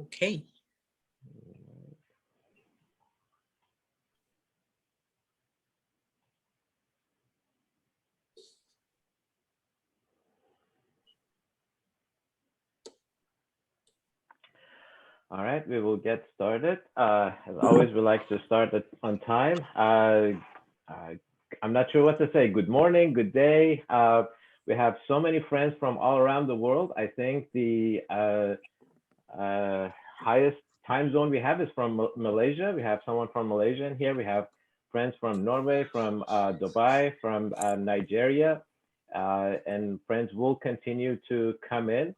Okay. All right, we will get started. As always, we like to start on time. Uh, I'm not sure what to say. Good morning, good day. We have so many friends from all around the world. I think the highest time zone we have is from Malaysia. We have someone from Malaysia in here. We have friends from Norway, from Dubai, from Nigeria, and friends will continue to come in.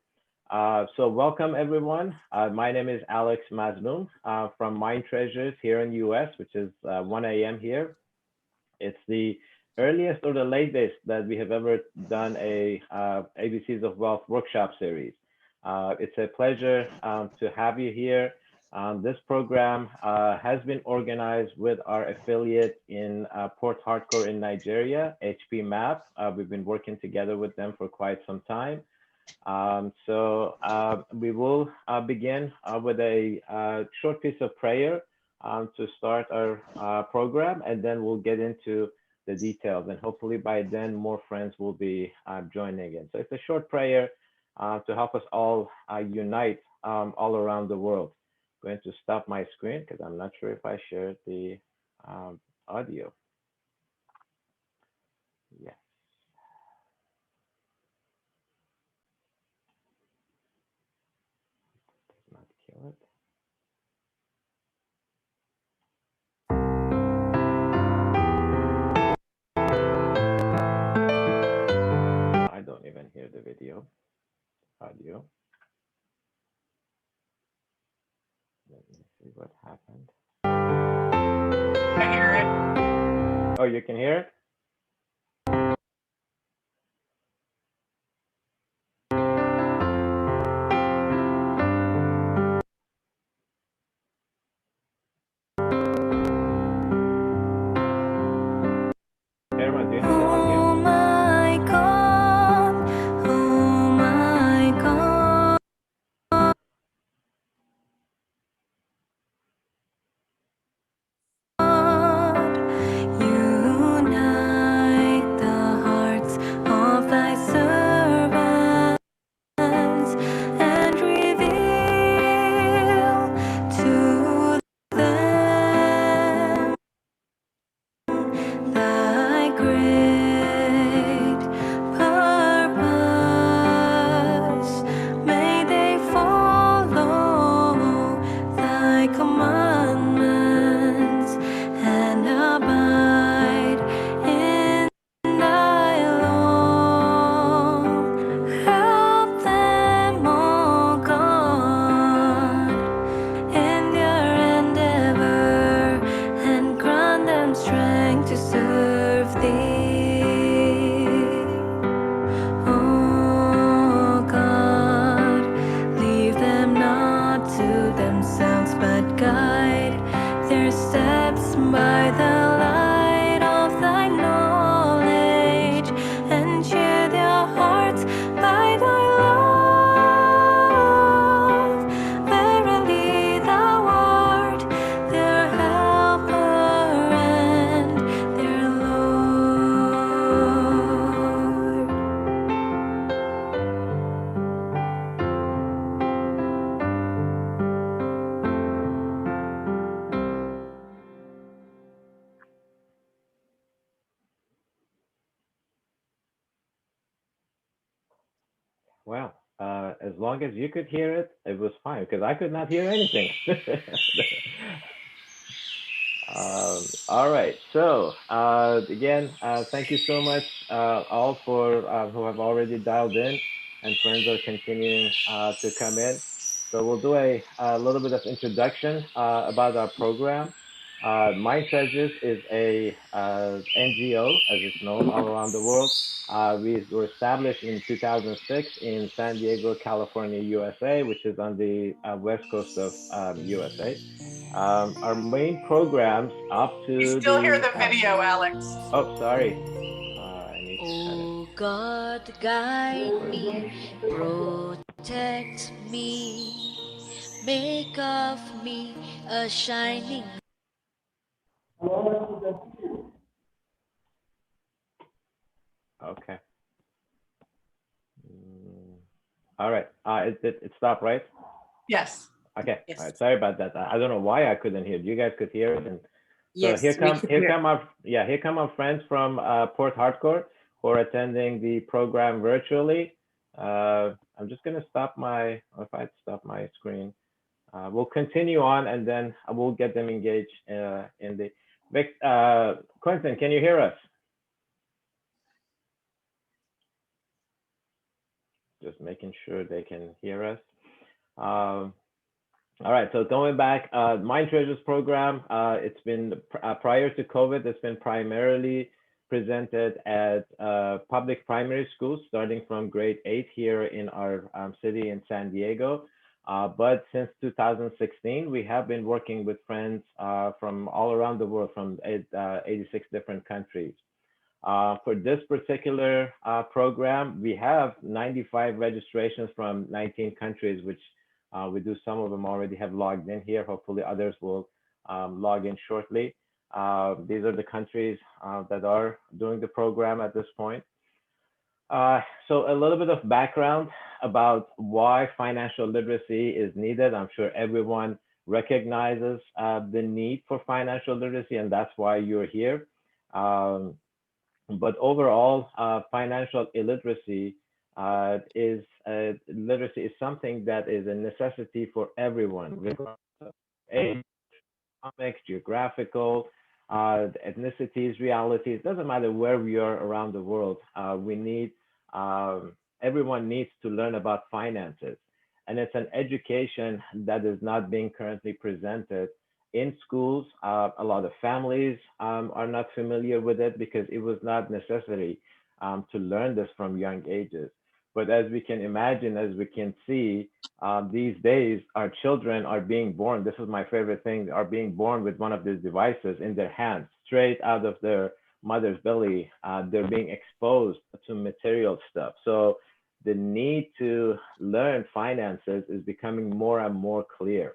So welcome everyone. My name is Alex Mazmoon from Mind Treasures here in the US, which is 1 a.m. here. It's the earliest or the latest that we have ever done a ABCs of Wealth workshop series. It's a pleasure to have you here. This program has been organized with our affiliate in Port Harcourt in Nigeria, HP Map. We've been working together with them for quite some time. We will begin with a short piece of prayer to start our program, and then we'll get into the details. And hopefully by then, more friends will be joining in. So it's a short prayer to help us all unite all around the world. I'm going to stop my screen because I'm not sure if I shared the audio. Yes. Does not kill it. I don't even hear the video, audio. Let me see what happened. I hear it. Oh, you can hear it? Everyone, do you have the audio? Oh my God, oh my God. Unite the hearts of thy servants and reveal to them thy great purpose. May they follow thy commandments and abide in thy law. Help them, O God, in their endeavor, and grant them strength to serve thee. Oh God, leave them not to themselves, but guide their steps by the light of thy knowledge, and cheer their hearts by thy love. Verily thou art their helper and their Lord. Well, as long as you could hear it, it was fine because I could not hear anything. All right. So again, thank you so much all for who have already dialed in, and friends are continuing to come in. So we'll do a little bit of introduction about our program. Mind Treasures is a NGO, as it's known all around the world. We were established in 2006 in San Diego, California, USA, which is on the west coast of USA. Our main programs up We to still hear the the video, Alex. oh, sorry, I need to cut it. Oh God, guide me, protect me, Make of me a shining. Okay. All right. It stopped, right? Yes. Okay. All Yes. right. Sorry about that. I don't know why I couldn't hear. You guys could hear it. And so Yes, we could hear. here come our friends from Port Harcourt who are attending the program virtually. I'm just gonna stop my, if I stop my screen, we'll continue on and then I will get them engaged in the, Quentin, can you hear us? Just making sure they can hear us. All right, so going back, Mind Treasures program, it's been prior to COVID, it's been primarily presented at public primary schools, starting from grade 8 here in our city in San Diego. But since 2016, we have been working with friends from all around the world, from 86 different countries. For this particular program, we have 95 registrations from 19 countries, which we do. Some of them already have logged in here. Hopefully others will log in shortly. These are the countries that are doing the program at this point. So a little bit of background about why financial literacy is needed. I'm sure everyone recognizes the need for financial literacy, and that's why you're here. But overall, financial illiteracy literacy is something that is a necessity for everyone, regardless of age, economics, geographical, ethnicities, realities. It doesn't matter where we are around the world. We need, everyone needs to learn about finances. And it's an education that is not being currently presented in schools. A lot of families are not familiar with it because it was not necessary to learn this from young ages. But as we can imagine, as we can see, these days, our children are being born. This is my favorite thing, are being born with one of these devices in their hands, straight out of their mother's belly. They're being exposed to material stuff. So the need to learn finances is becoming more and more clear.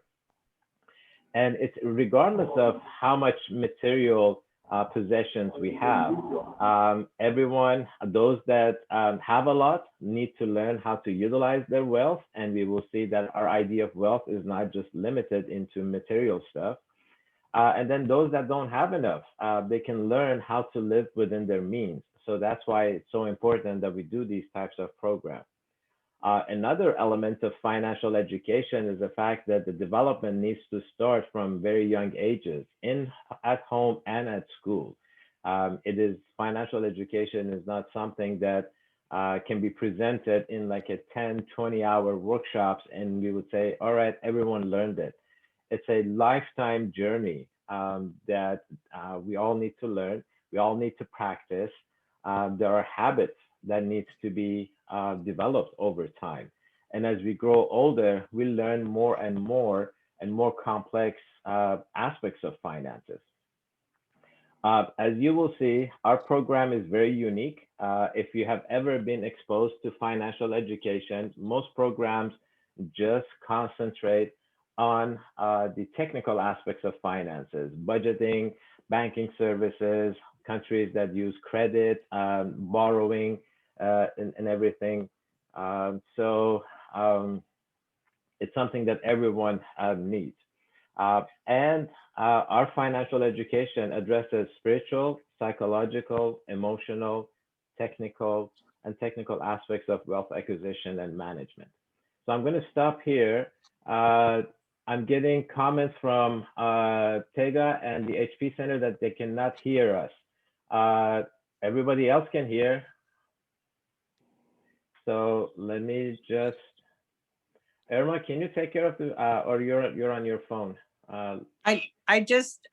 And it's regardless of how much material possessions we have, everyone, those that have a lot, need to learn how to utilize their wealth. And we will see that our idea of wealth is not just limited into material stuff. And then those that don't have enough, they can learn how to live within their means. So that's why it's so important that we do these types of programs. Another element of financial education is the fact that the development needs to start from very young ages, at home and at school. Financial education is not something that can be presented in like a 10, 20-hour workshops and we would say, all right, everyone learned it. It's a lifetime journey that we all need to learn. We all need to practice. There are habits that needs to be developed over time. And as we grow older, we learn more and more complex aspects of finances. As you will see, our program is very unique. If you have ever been exposed to financial education, most programs just concentrate on the technical aspects of finances, budgeting, banking services, countries that use credit, borrowing, and everything. It's something that everyone needs. And our financial education addresses spiritual, psychological, emotional, technical aspects of wealth acquisition and management. So I'm going to stop here. I'm getting comments from Tega and the HP Center that they cannot hear us. Everybody else can hear. So let me just, Irma, can you take care of the, or you're on your phone? I just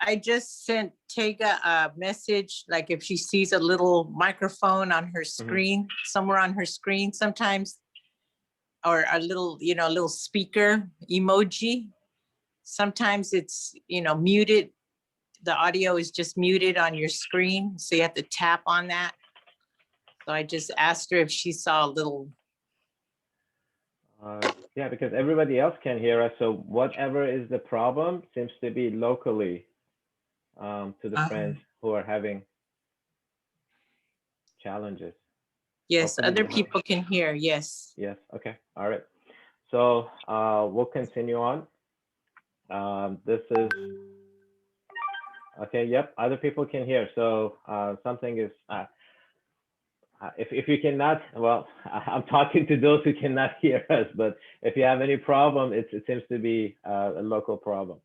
sent Tega a message, like if she sees a little microphone on her screen, somewhere on her screen sometimes, or a little, little speaker emoji. Sometimes it's, muted. The audio is just muted on your screen. So you have to tap on that. So I just asked her if she saw a little. Yeah, because everybody else can hear us. So whatever is the problem seems to be locally to the friends who are having challenges. Yes, Hopefully other you have. people can hear. Yes. Yes. Okay. All right. So we'll continue on. This is okay. Yep. Other people can hear. So something is. If you cannot, well, I'm talking to those who cannot hear us. But if you have any problem, it seems to be a local problem.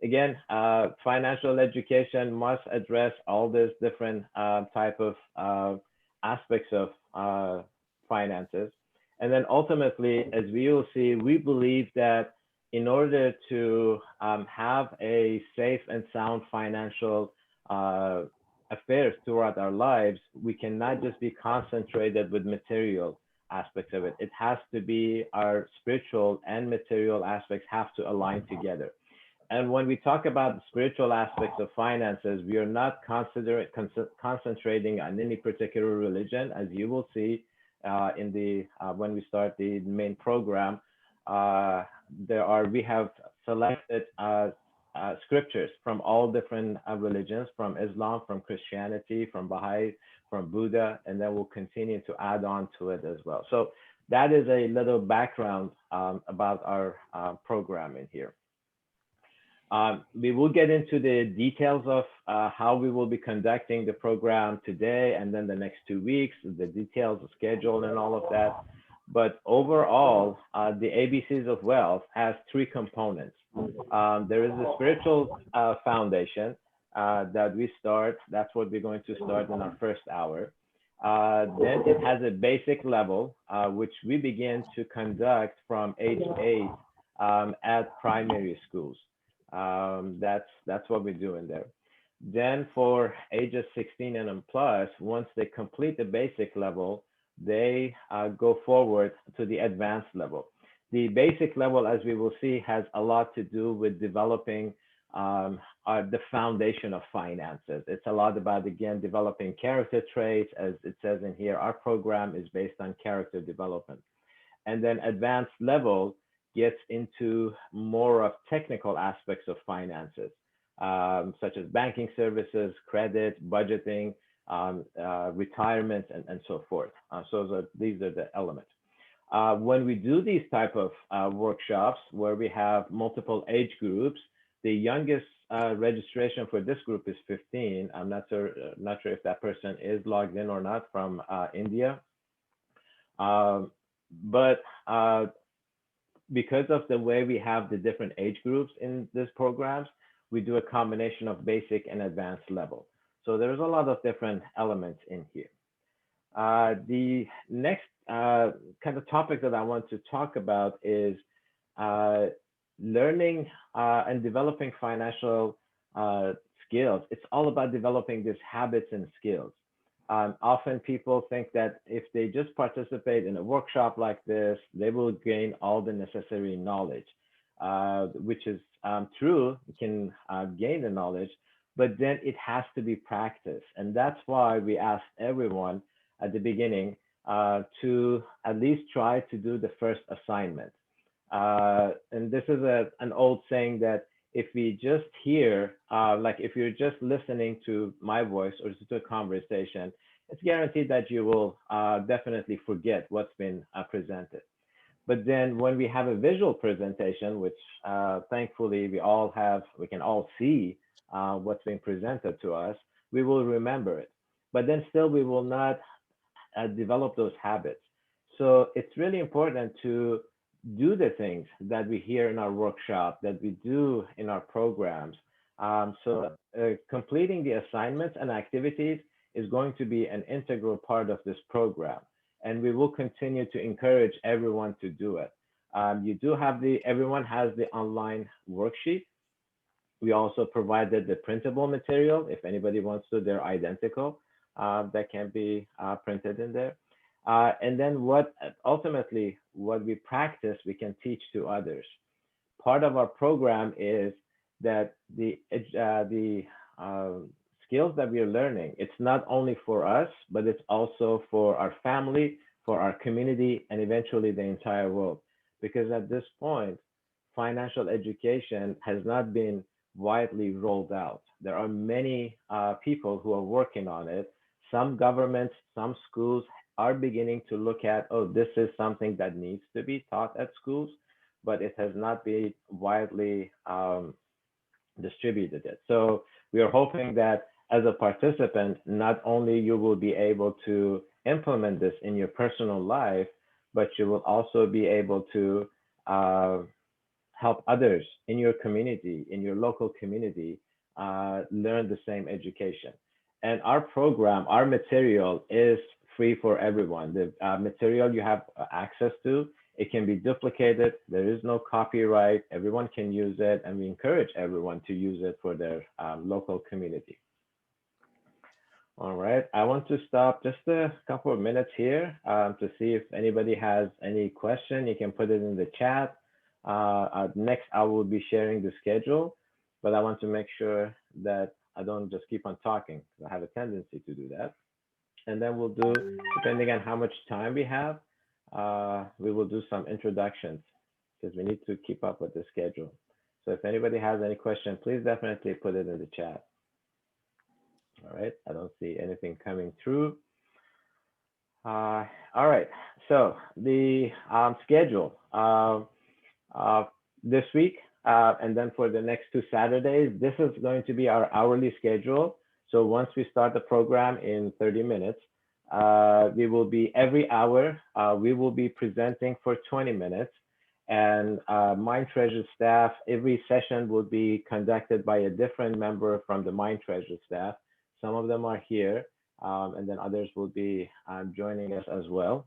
Again, financial education must address all these different type of aspects of finances. And then ultimately, as we will see, we believe that in order to have a safe and sound financial affairs throughout our lives, we cannot just be concentrated with material aspects of it. It has to be our spiritual and material aspects have to align together. And when we talk about the spiritual aspects of finances, we are not concentrating on any particular religion, as you will see in the when we start the main program. We have selected scriptures from all different religions, from Islam, from Christianity, from Baha'i, from Buddha, and then we'll continue to add on to it as well. So that is a little background about our programming here. We will get into the details of how we will be conducting the program today and then the next 2 weeks, the details, the schedule, and all of that. But overall, the ABCs of Wealth has 3 components. There is the spiritual foundation that we start. That's what we're going to start in our first hour. Then it has a basic level, which we begin to conduct from age 8 at primary schools. That's what we're doing there. Then for ages 16 and plus, once they complete the basic level, they go forward to the advanced level. The basic level, as we will see, has a lot to do with developing the foundation of finances. It's a lot about, again, developing character traits. As it says in here, our program is based on character development. And then advanced level gets into more of technical aspects of finances, such as banking services, credit, budgeting, retirement, and so forth. So these are the elements. When we do these type of workshops where we have multiple age groups, the youngest registration for this group is 15. I'm not sure if that person is logged in or not from India. But because of the way we have the different age groups in these programs, we do a combination of basic and advanced level. So there's a lot of different elements in here. The next kind of topic that I want to talk about is learning and developing financial skills. It's all about developing these habits and skills. Often people think that if they just participate in a workshop like this, they will gain all the necessary knowledge, which is true. You can gain the knowledge, but then it has to be practiced. And that's why we asked everyone at the beginning to at least try to do the first assignment. And this is an old saying that if we just hear, like if you're just listening to my voice or to a conversation, it's guaranteed that you will definitely forget what's been presented. But then when we have a visual presentation, which thankfully we can all see what's being presented to us, we will remember it. But then still we will not develop those habits. So it's really important to do the things that we hear in our workshop, that we do in our programs. So completing the assignments and activities is going to be an integral part of this program. And we will continue to encourage everyone to do it. Everyone has the online worksheet. We also provided the printable material. If anybody wants to, they're identical. That can be printed in there. And then ultimately what we practice, we can teach to others. Part of our program is that the skills that we are learning, it's not only for us, but it's also for our family, for our community, and eventually the entire world. because at this point, financial education has not been widely rolled out. There are many people who are working on it. Some governments, some schools are beginning to look at, oh, this is something that needs to be taught at schools, but it has not been widely distributed yet. So we are hoping that as a participant, not only you will be able to implement this in your personal life, but you will also be able to help others in your community, in your local community, learn the same education. And our program, our material is free for everyone. The material you have access to, it can be duplicated. There is no copyright. Everyone can use it, and we encourage everyone to use it for their local community. All right, I want to stop just a couple of minutes here to see if anybody has any question. You can put it in the chat. Next, I will be sharing the schedule, but I want to make sure that I don't just keep on talking. I have a tendency to do that. And then we'll do, depending on how much time we have, we will do some introductions because we need to keep up with the schedule. So if anybody has any question, please definitely put it in the chat. All right, I don't see anything coming through. All right, so the schedule this week and then for the next 2 Saturdays, this is going to be our hourly schedule. So once we start the program in 30 minutes, we will be every hour, we will be presenting for 20 minutes. And Mind Treasure staff, every session will be conducted by a different member from the Mind Treasure staff. Some of them are here, and then others will be joining us as well.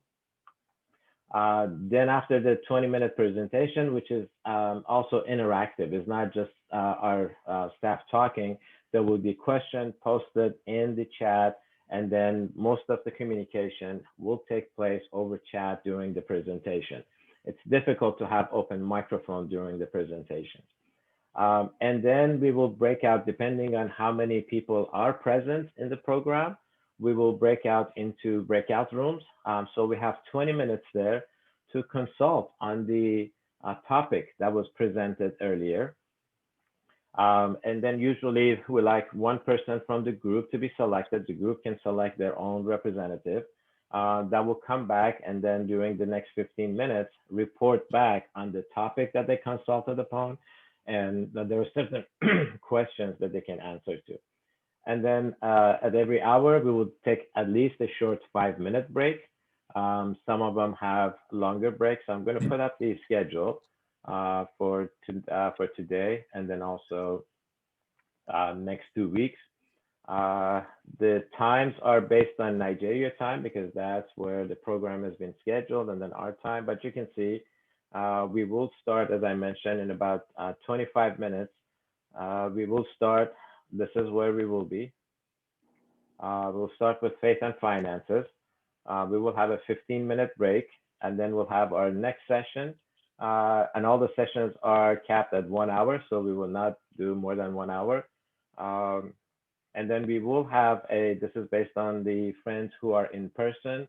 Then after the 20-minute presentation, which is also interactive, it's not just our staff talking, there will be questions posted in the chat, and then most of the communication will take place over chat during the presentation. It's difficult to have open microphone during the presentation. And then we will break out, depending on how many people are present in the program, we will break out into breakout rooms. So we have 20 minutes there to consult on the topic that was presented earlier. And then usually we like one person from the group to be selected. The group can select their own representative that will come back, and then during the next 15 minutes, report back on the topic that they consulted upon, and there are certain questions that they can answer to. And then at every hour, we will take at least a short 5-minute break. Some of them have longer breaks. So I'm going to put up the schedule for today, and then also next 2 weeks. The times are based on Nigeria time because that's where the program has been scheduled, and then our time. But you can see we will start, as I mentioned, in about 25 minutes. We will start, this is where we will be. We'll start with faith and finances. We will have a 15-minute break, and then we'll have our next session. And all the sessions are capped at 1 hour, so we will not do more than 1 hour. And then we will have this is based on the friends who are in person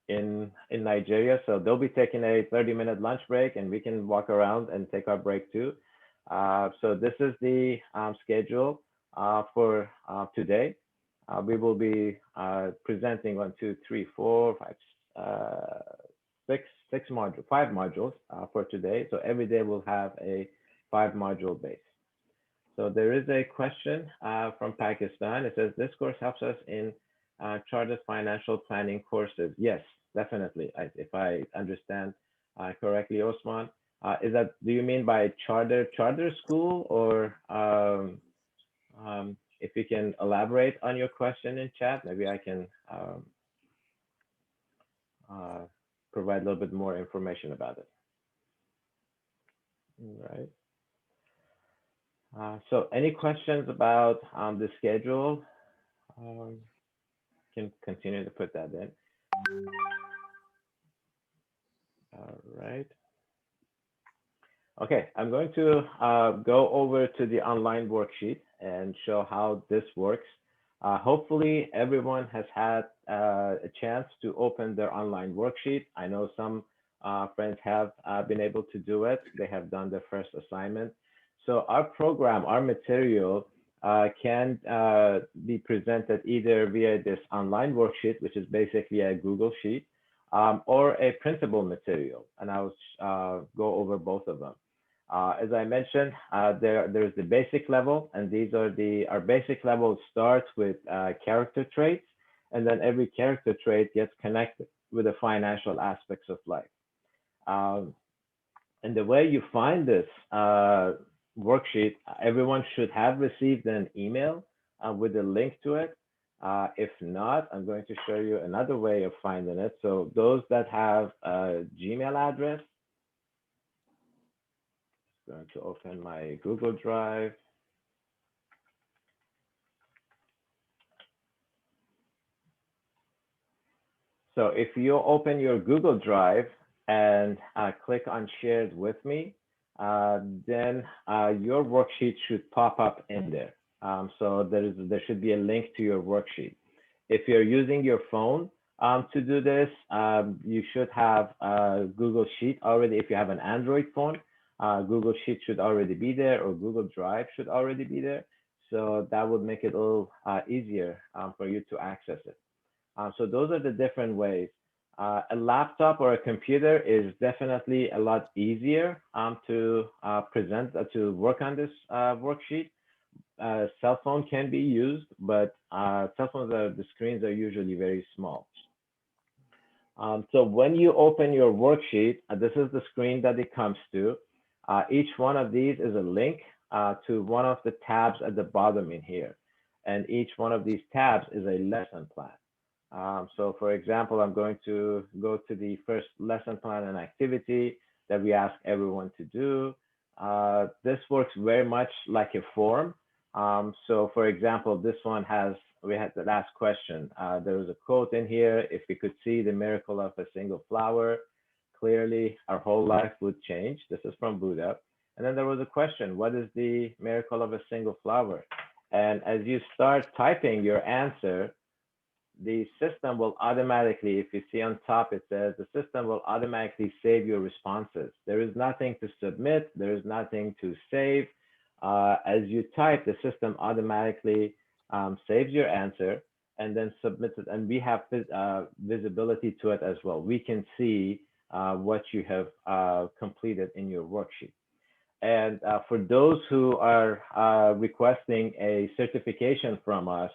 in Nigeria. So they'll be taking a 30-minute lunch break, and we can walk around and take our break too. So this is the schedule for today. We will be presenting 5 modules for today. So every day we'll have a 5-module base. So there is a question from Pakistan. It says, this course helps us in chartered financial planning courses. Yes, definitely. If I understand correctly, Osman, do you mean by charter school, or if you can elaborate on your question in chat, maybe I can provide a little bit more information about it. All right. So any questions about the schedule? Can continue to put that in. All right. Okay, I'm going to go over to the online worksheet and show how this works. Hopefully everyone has had a chance to open their online worksheet. I know some friends have been able to do it. They have done their first assignment. So our program, our material can be presented either via this online worksheet, which is basically a Google Sheet, or a printable material. And I'll go over both of them. As I mentioned, there's the basic level, and these are our basic level starts with character traits, and then every character trait gets connected with the financial aspects of life. And the way you find this worksheet, everyone should have received an email with a link to it. If not, I'm going to show you another way of finding it. So those that have a Gmail address, I'm going to open my Google Drive. So if you open your Google Drive and click on shared with me, then your worksheet should pop up in there. So there should be a link to your worksheet. If you're using your phone to do this, you should have Google Sheet already. If you have an Android phone, Google Sheet should already be there, or Google Drive should already be there. So that would make it a little easier for you to access it. So those are the different ways. A laptop or a computer is definitely a lot easier to present, to work on this worksheet. Cell phone can be used, but cell phones, the screens are usually very small. So when you open your worksheet, this is the screen that it comes to. Each one of these is a link to one of the tabs at the bottom in here. And each one of these tabs is a lesson plan. So for example, I'm going to go to the first lesson plan and activity that we ask everyone to do. This works very much like a form. So for example, this one we had the last question. There was a quote in here: if we could see the miracle of a single flower, clearly our whole life would change. This is from Buddha. And then there was a question: what is the miracle of a single flower? And as you start typing your answer, the system will automatically, if you see on top, it says the system will automatically save your responses. There is nothing to submit. There is nothing to save. As you type, the system automatically saves your answer and then submits it. And we have visibility to it as well. We can see what you have completed in your worksheet. And for those who are requesting a certification from us,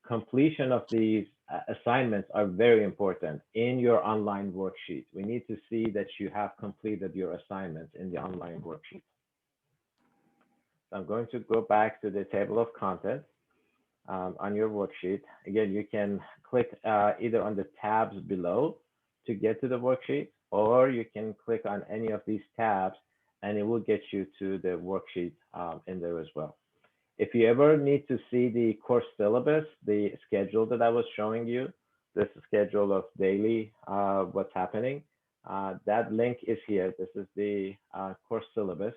completion of these assignments are very important in your online worksheet. We need to see that you have completed your assignments in the online worksheet. So I'm going to go back to the table of contents on your worksheet. Again, you can click either on the tabs below to get to the worksheet, or you can click on any of these tabs and it will get you to the worksheet in there as well. If you ever need to see the course syllabus, the schedule that I was showing you, this schedule of daily what's happening, that link is here. This is the course syllabus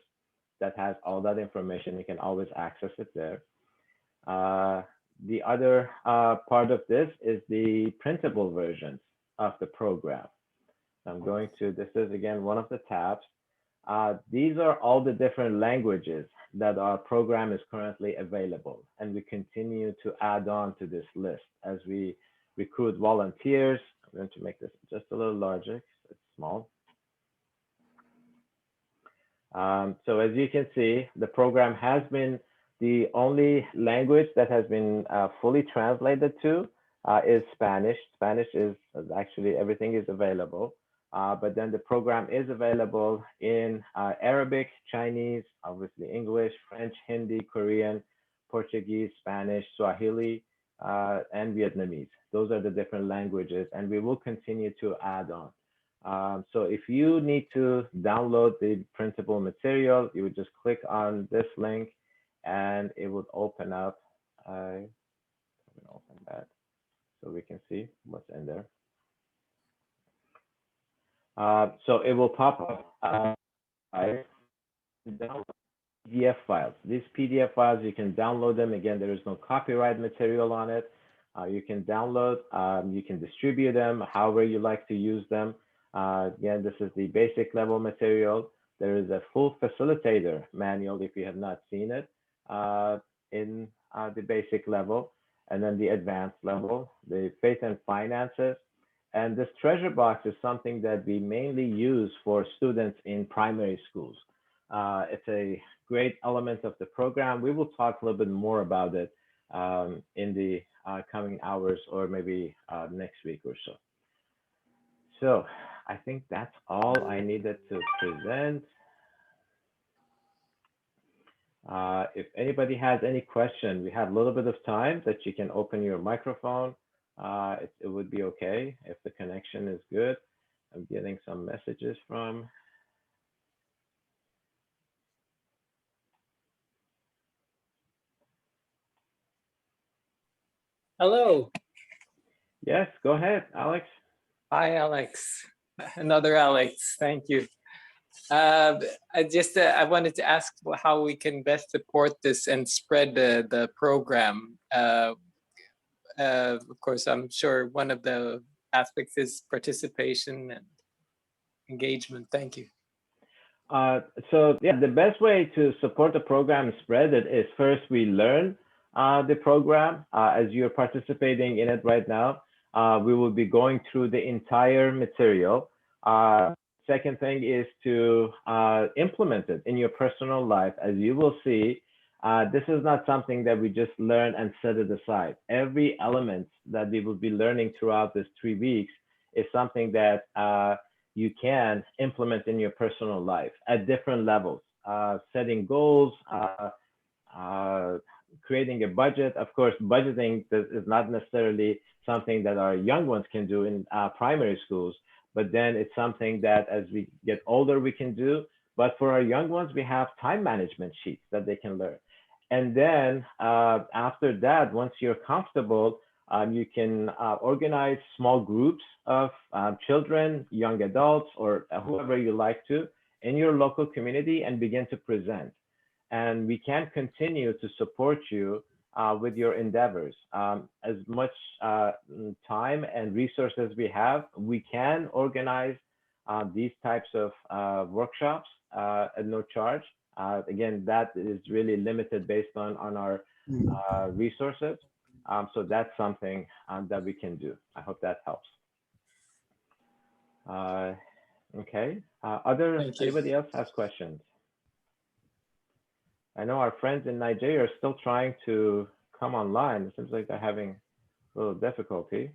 that has all that information. You can always access it there. The other part of this is the printable versions of the program. I'm going to, this is again one of the tabs. These are all the different languages that our program is currently available, and we continue to add on to this list as we recruit volunteers. I'm going to make this just a little larger, it's small. So as you can see, the program has been, the only language that has been fully translated to is Spanish. Spanish is actually, everything is available. But then the program is available in Arabic, Chinese, obviously English, French, Hindi, Korean, Portuguese, Spanish, Swahili, and Vietnamese. Those are the different languages, and we will continue to add on. So if you need to download the printable material, you would just click on this link and it would open up. I'm going to open that so we can see what's in there. So it will pop up PDF files. These PDF files, you can download them. Again, there is no copyright material on it. You can download, you can distribute them however you like to use them. Again, this is the basic level material. There is a full facilitator manual if you have not seen it in the basic level, and then the advanced level, the faith and finances. And this treasure box is something that we mainly use for students in primary schools. It's a great element of the program. We will talk a little bit more about it in the coming hours or maybe next week or so. So I think that's all I needed to present. If anybody has any question, we have a little bit of time that you can open your microphone. It would be okay if the connection is good. I'm getting some messages from. Hello. Yes, go ahead, Alex. Hi, Alex. Another Alex. Thank you. I wanted to ask how we can best support this and spread the program. Of course, I'm sure one of the aspects is participation and engagement. Thank you. So yeah, the best way to support the program and spread it is first we learn the program. As you're participating in it right now, we will be going through the entire material. Second thing is to implement it in your personal life. As you will see, this is not something that we just learn and set it aside. Every element that we will be learning throughout this 3 weeks is something that you can implement in your personal life at different levels, setting goals, creating a budget. Of course, budgeting is not necessarily something that our young ones can do in primary schools, but then it's something that as we get older, we can do. But for our young ones, we have time management sheets that they can learn. And then after that, once you're comfortable, you can organize small groups of children, young adults, or whoever you like to in your local community and begin to present. And we can continue to support you with your endeavors. As much time and resources we have, we can organize these types of workshops at no charge. Again, that is really limited based on our resources. So that's something that we can do. I hope that helps. Okay. Anybody else has questions? I know our friends in Nigeria are still trying to come online. It seems like they're having a little difficulty.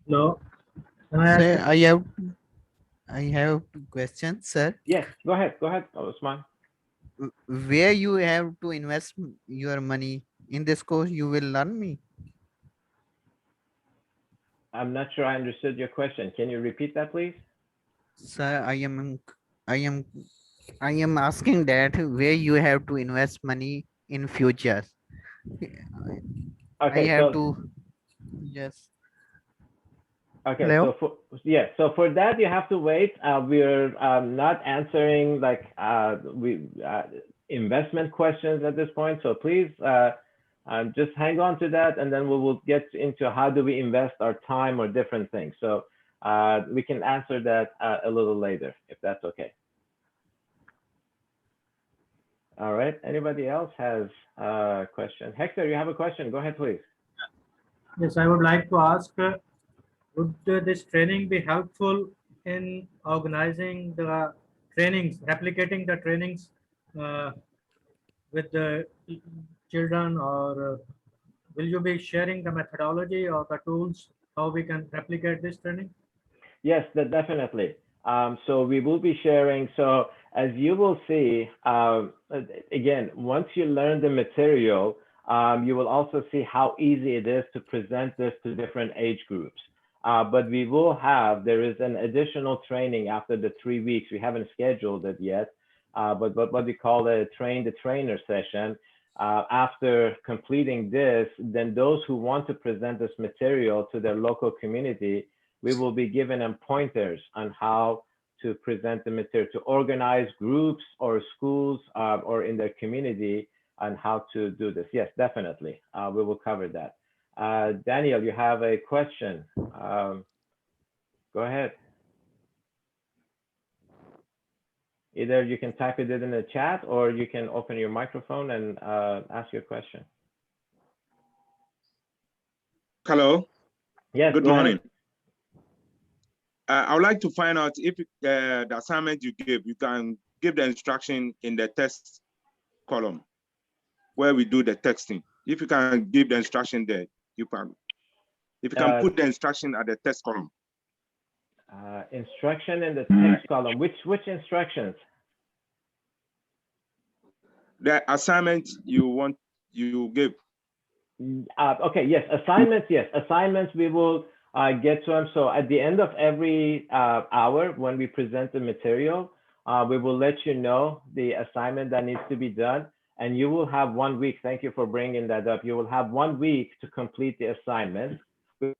Hello. Sir, I have questions, sir. Yes, go ahead, Osman. Where you have to invest your money in this course, you will learn me. I'm not sure I understood your question. Can you repeat that, please? Sir, I am asking that where you have to invest money in future. Okay, I have to, yes. Okay, Hello? so for that you have to wait. We're not answering like investment questions at this point. So please just hang on to that, and then we will get into how do we invest our time or different things. So we can answer that a little later if that's okay. All right. Anybody else has a question? Hector, you have a question? Go ahead, please. Yes, I would like to ask, would this training be helpful in organizing the trainings, replicating the trainings with the children, or will you be sharing the methodology or the tools, how we can replicate this training? Yes, definitely. So we will be sharing. So as you will see, again, once you learn the material, you will also see how easy it is to present this to different age groups. But we will have, there is an additional training after the 3 weeks. We haven't scheduled it yet, but what we call a train the trainer session. After completing this, then those who want to present this material to their local community, we will be giving them pointers on how to present the material, to organize groups or schools or in their community on how to do this. Yes, definitely. We will cover that. Daniel, you have a question. Go ahead. Either you can type it in the chat or you can open your microphone and ask your question. Hello. Yes, Good go ahead. morning. I would like to find out if the assignment you give, you can give the instruction in the text column where we do the texting. If you can give the instruction there, you can. If you can put the instruction at the text column. Instruction in the text column. Which instructions? The assignment you want you give. Okay, yes, assignments, yes. Assignments, we will get to them. So at the end of every hour, when we present the material, we will let you know the assignment that needs to be done. And you will have 1 week. Thank you for bringing that up. You will have 1 week to complete the assignment. Hello.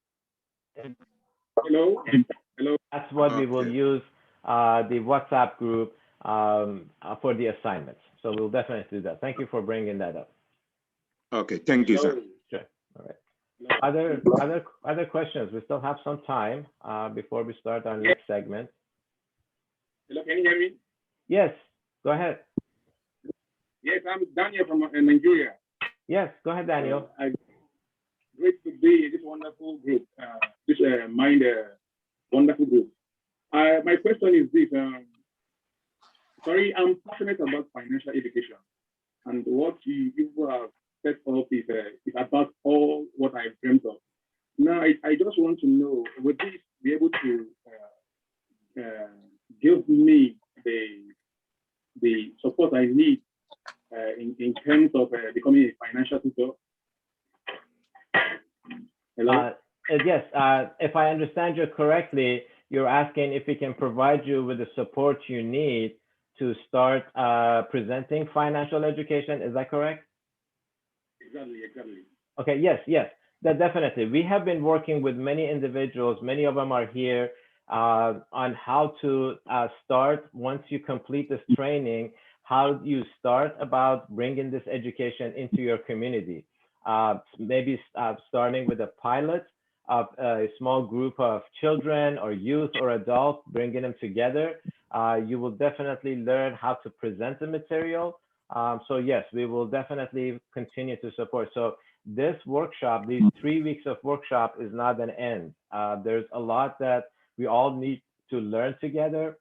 Hello. That's what we will use the WhatsApp group for the assignments. So we'll definitely do that. Thank you for bringing that up. Okay, thank you, sir. Sure. All right. Other questions? We still have some time before we start our next segment. Hello, can you hear me? Yes, go ahead. Yes, I'm Daniel from Nigeria. Yes, go ahead, Daniel. Great to be in this wonderful group, this wonderful group. My question is this. Sorry, I'm passionate about financial education, and what you people have set up is about all what I've dreamt of. Now, I just want to know, would this be able to give me the support I need in terms of becoming a financial tutor? Hello? Yes, if I understand you correctly, you're asking if we can provide you with the support you need to start presenting financial education. Is that correct? Exactly. Okay, yes, that definitely. We have been working with many individuals, many of them are here, on how to start once you complete this training, how you start about bringing this education into your community. Maybe starting with a pilot of a small group of children or youth or adults, bringing them together. You will definitely learn how to present the material. So yes, we will definitely continue to support. So this workshop, these 3 weeks of workshop is not an end. There's a lot that we all need to learn together.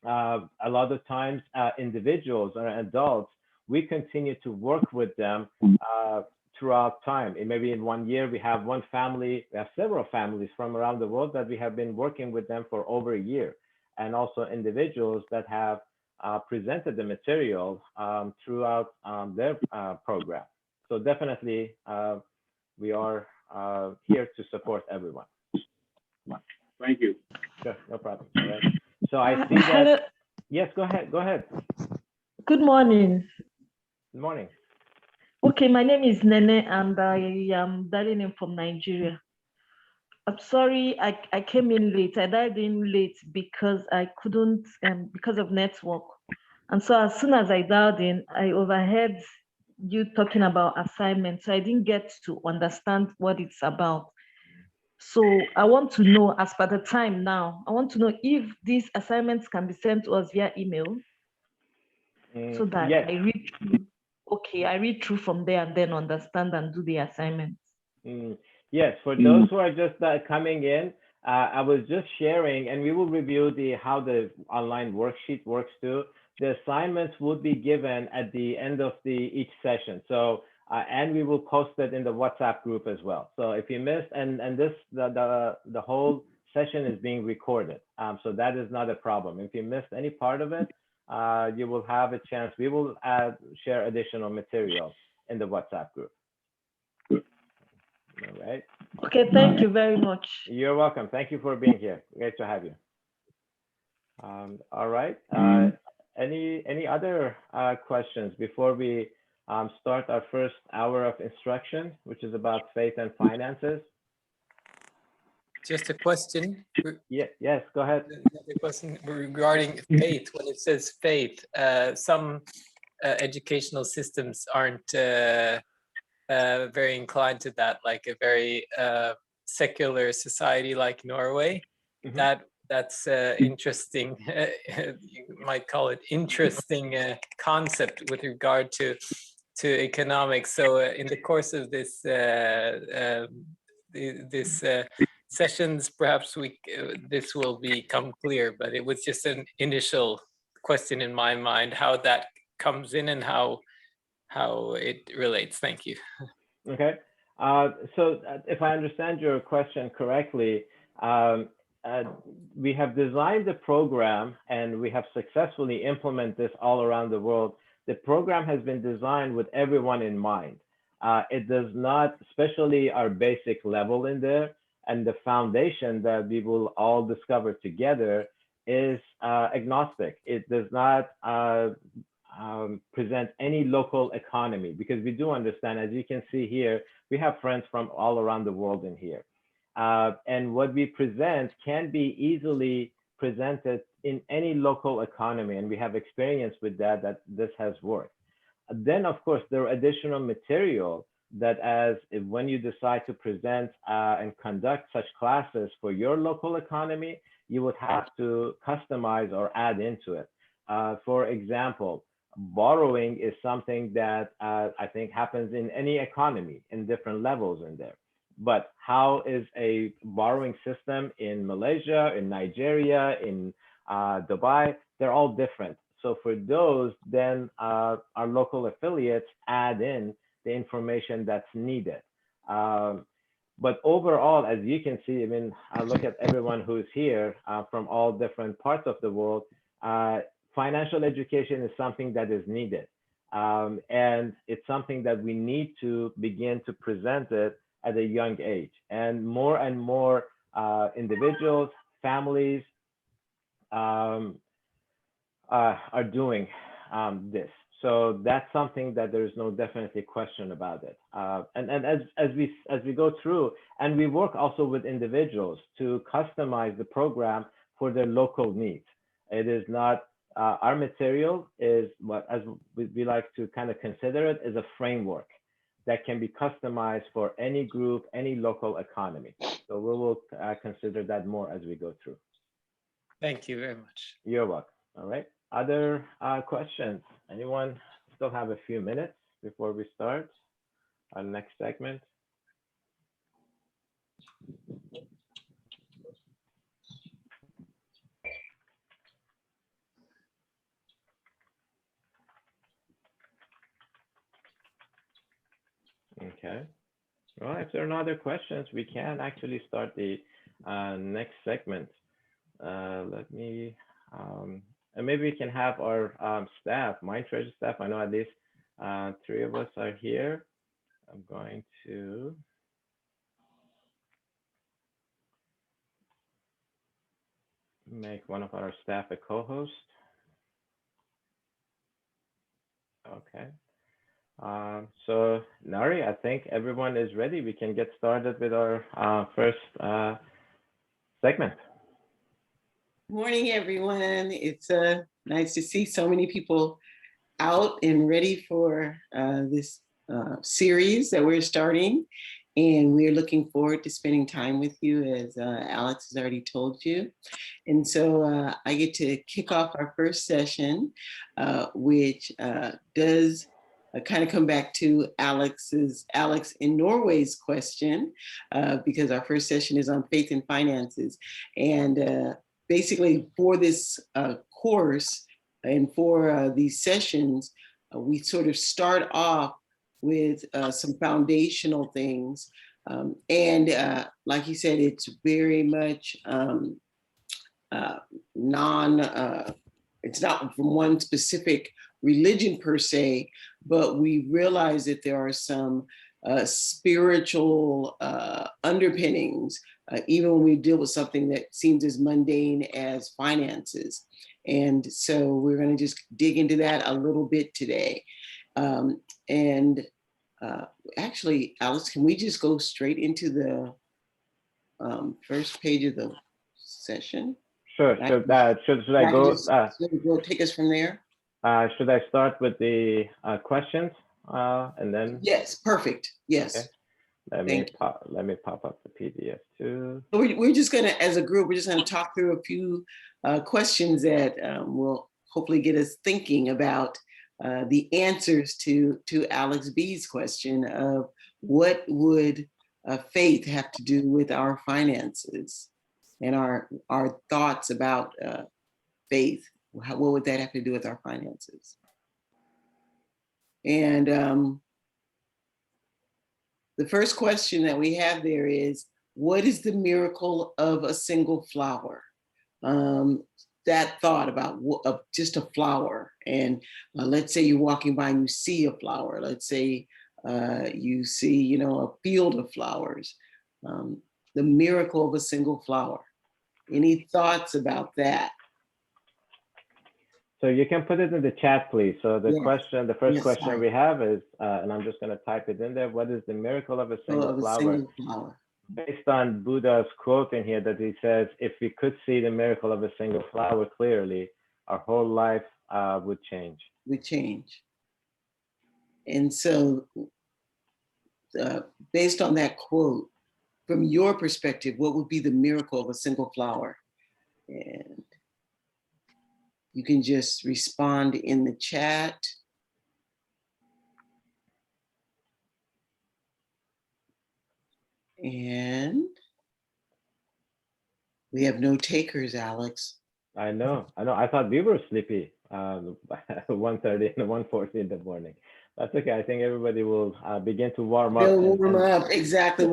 A lot of times individuals or adults, we continue to work with them throughout time. And maybe in 1 year, we have one family, we have several families from around the world that we have been working with them for over a year. And also individuals that have presented the material throughout their program. So definitely, we are here to support everyone. Thank you. Sure, no problem. All right. So I see that. Yes, go ahead. Good morning. Good morning. Okay, my name is Nene and I am dialing in from Nigeria. I'm sorry, I came in late. I dialed in late because I couldn't, because of network. And so as soon as I dialed in, I overheard you talking about assignments. So I didn't get to understand what it's about. So I want to know, as per the time now, I want to know if these assignments can be sent to us via email so that yes. I read through. Okay, I read through from there and then understand and do the assignments. Yes, for those who are just coming in, I was just sharing, and we will review how the online worksheet works too. The assignments would be given at the end of each session. So, and we will post it in the WhatsApp group as well. So if you missed, and the whole session is being recorded. So that is not a problem. If you missed any part of it, you will have a chance. We will share additional material in the WhatsApp group. All right. Okay, thank you very much. You're welcome. Thank you for being here. Great to have you. All right. Any other questions before we start our first hour of instruction, which is about faith and finances? Just a question. Yes, go ahead. The question regarding faith, when it says faith, some educational systems aren't very inclined to that, like a very secular society like Norway. That's interesting. You might call it interesting concept with regard to economics. So in the course of this sessions, perhaps this will become clear. But it was just an initial question in my mind, how that comes in and how it relates. Thank you. Okay. So if I understand your question correctly, we have designed the program and we have successfully implemented this all around the world. The program has been designed with everyone in mind. It does not, especially our basic level in there, and the foundation that we will all discover together is agnostic. It does not present any local economy, because we do understand, as you can see here, we have friends from all around the world in here. And what we present can be easily presented in any local economy, and we have experience with that this has worked. Then, of course, there are additional material that when you decide to present and conduct such classes for your local economy, you would have to customize or add into it. For example, borrowing is something that I think happens in any economy in different levels in there. But how is a borrowing system in Malaysia, in Nigeria, in Dubai? They're all different. So for those, then our local affiliates add in the information that's needed. But overall, as you can see, I mean, I look at everyone who's here from all different parts of the world. Financial education is something that is needed. And it's something that we need to begin to present it at a young age. And more individuals, families are doing this. So that's something that there's no definitely question about it. And as we go through, and we work also with individuals to customize the program for their local needs. It is not, our material is what, as we like to kind of consider it, is a framework that can be customized for any group, any local economy. So we will consider that more as we go through. Thank you very much. You're welcome. All right. Other questions? Anyone? Still have a few minutes before we start our next segment. Okay. Well, if there are no other questions, we can actually start the next segment. Let me, and maybe we can have our staff, MindTreasure staff. I know at least 3 of us are here. I'm going to make one of our staff a co-host. Okay. So Nari, I think everyone is ready. We can get started with our first segment. Morning, everyone. It's nice to see so many people out and ready for this series that we're starting. And we're looking forward to spending time with you, as Alex has already told you. And so I get to kick off our first session, which does kind of come back to Alex in Norway's question, because our first session is on faith and finances. And basically for this course and for these sessions, we sort of start off with some foundational things. And like you said, it's very much it's not from one specific religion per se, but we realize that there are some spiritual underpinnings, even when we deal with something that seems as mundane as finances. And so we're going to just dig into that a little bit today. Actually, Alex, can we just go straight into the first page of the session? Sure. So should I go? Take us from there? Should I start with the questions and then? Yes, perfect. Yes. Okay. Thank you. Let me pop up the PDF too. We're just gonna, as a group, we're just gonna talk through a few questions that will hopefully get us thinking about the answers to Alex B's question of what would faith have to do with our finances and our thoughts about faith. What would that have to do with our finances? And the first question that we have there is, what is the miracle of a single flower? That thought about just a flower. And let's say you're walking by and you see a flower. Let's say you see, a field of flowers. The miracle of a single flower. Any thoughts about that? So you can put it in the chat, please. So the Yes. first Yes, question sorry. we have is, and I'm just going to type it in there. What is the miracle of a single flower? Based on Buddha's quote in here that he says, if we could see the miracle of a single flower clearly, our whole life would change. Would change. And so based on that quote, from your perspective, what would be the miracle of a single flower? And you can just respond in the chat. And we have no takers, Alex. I know. I thought we were sleepy 1:30 and 1:40 in the morning. That's okay. I think everybody will begin to warm up. They'll warm up, exactly.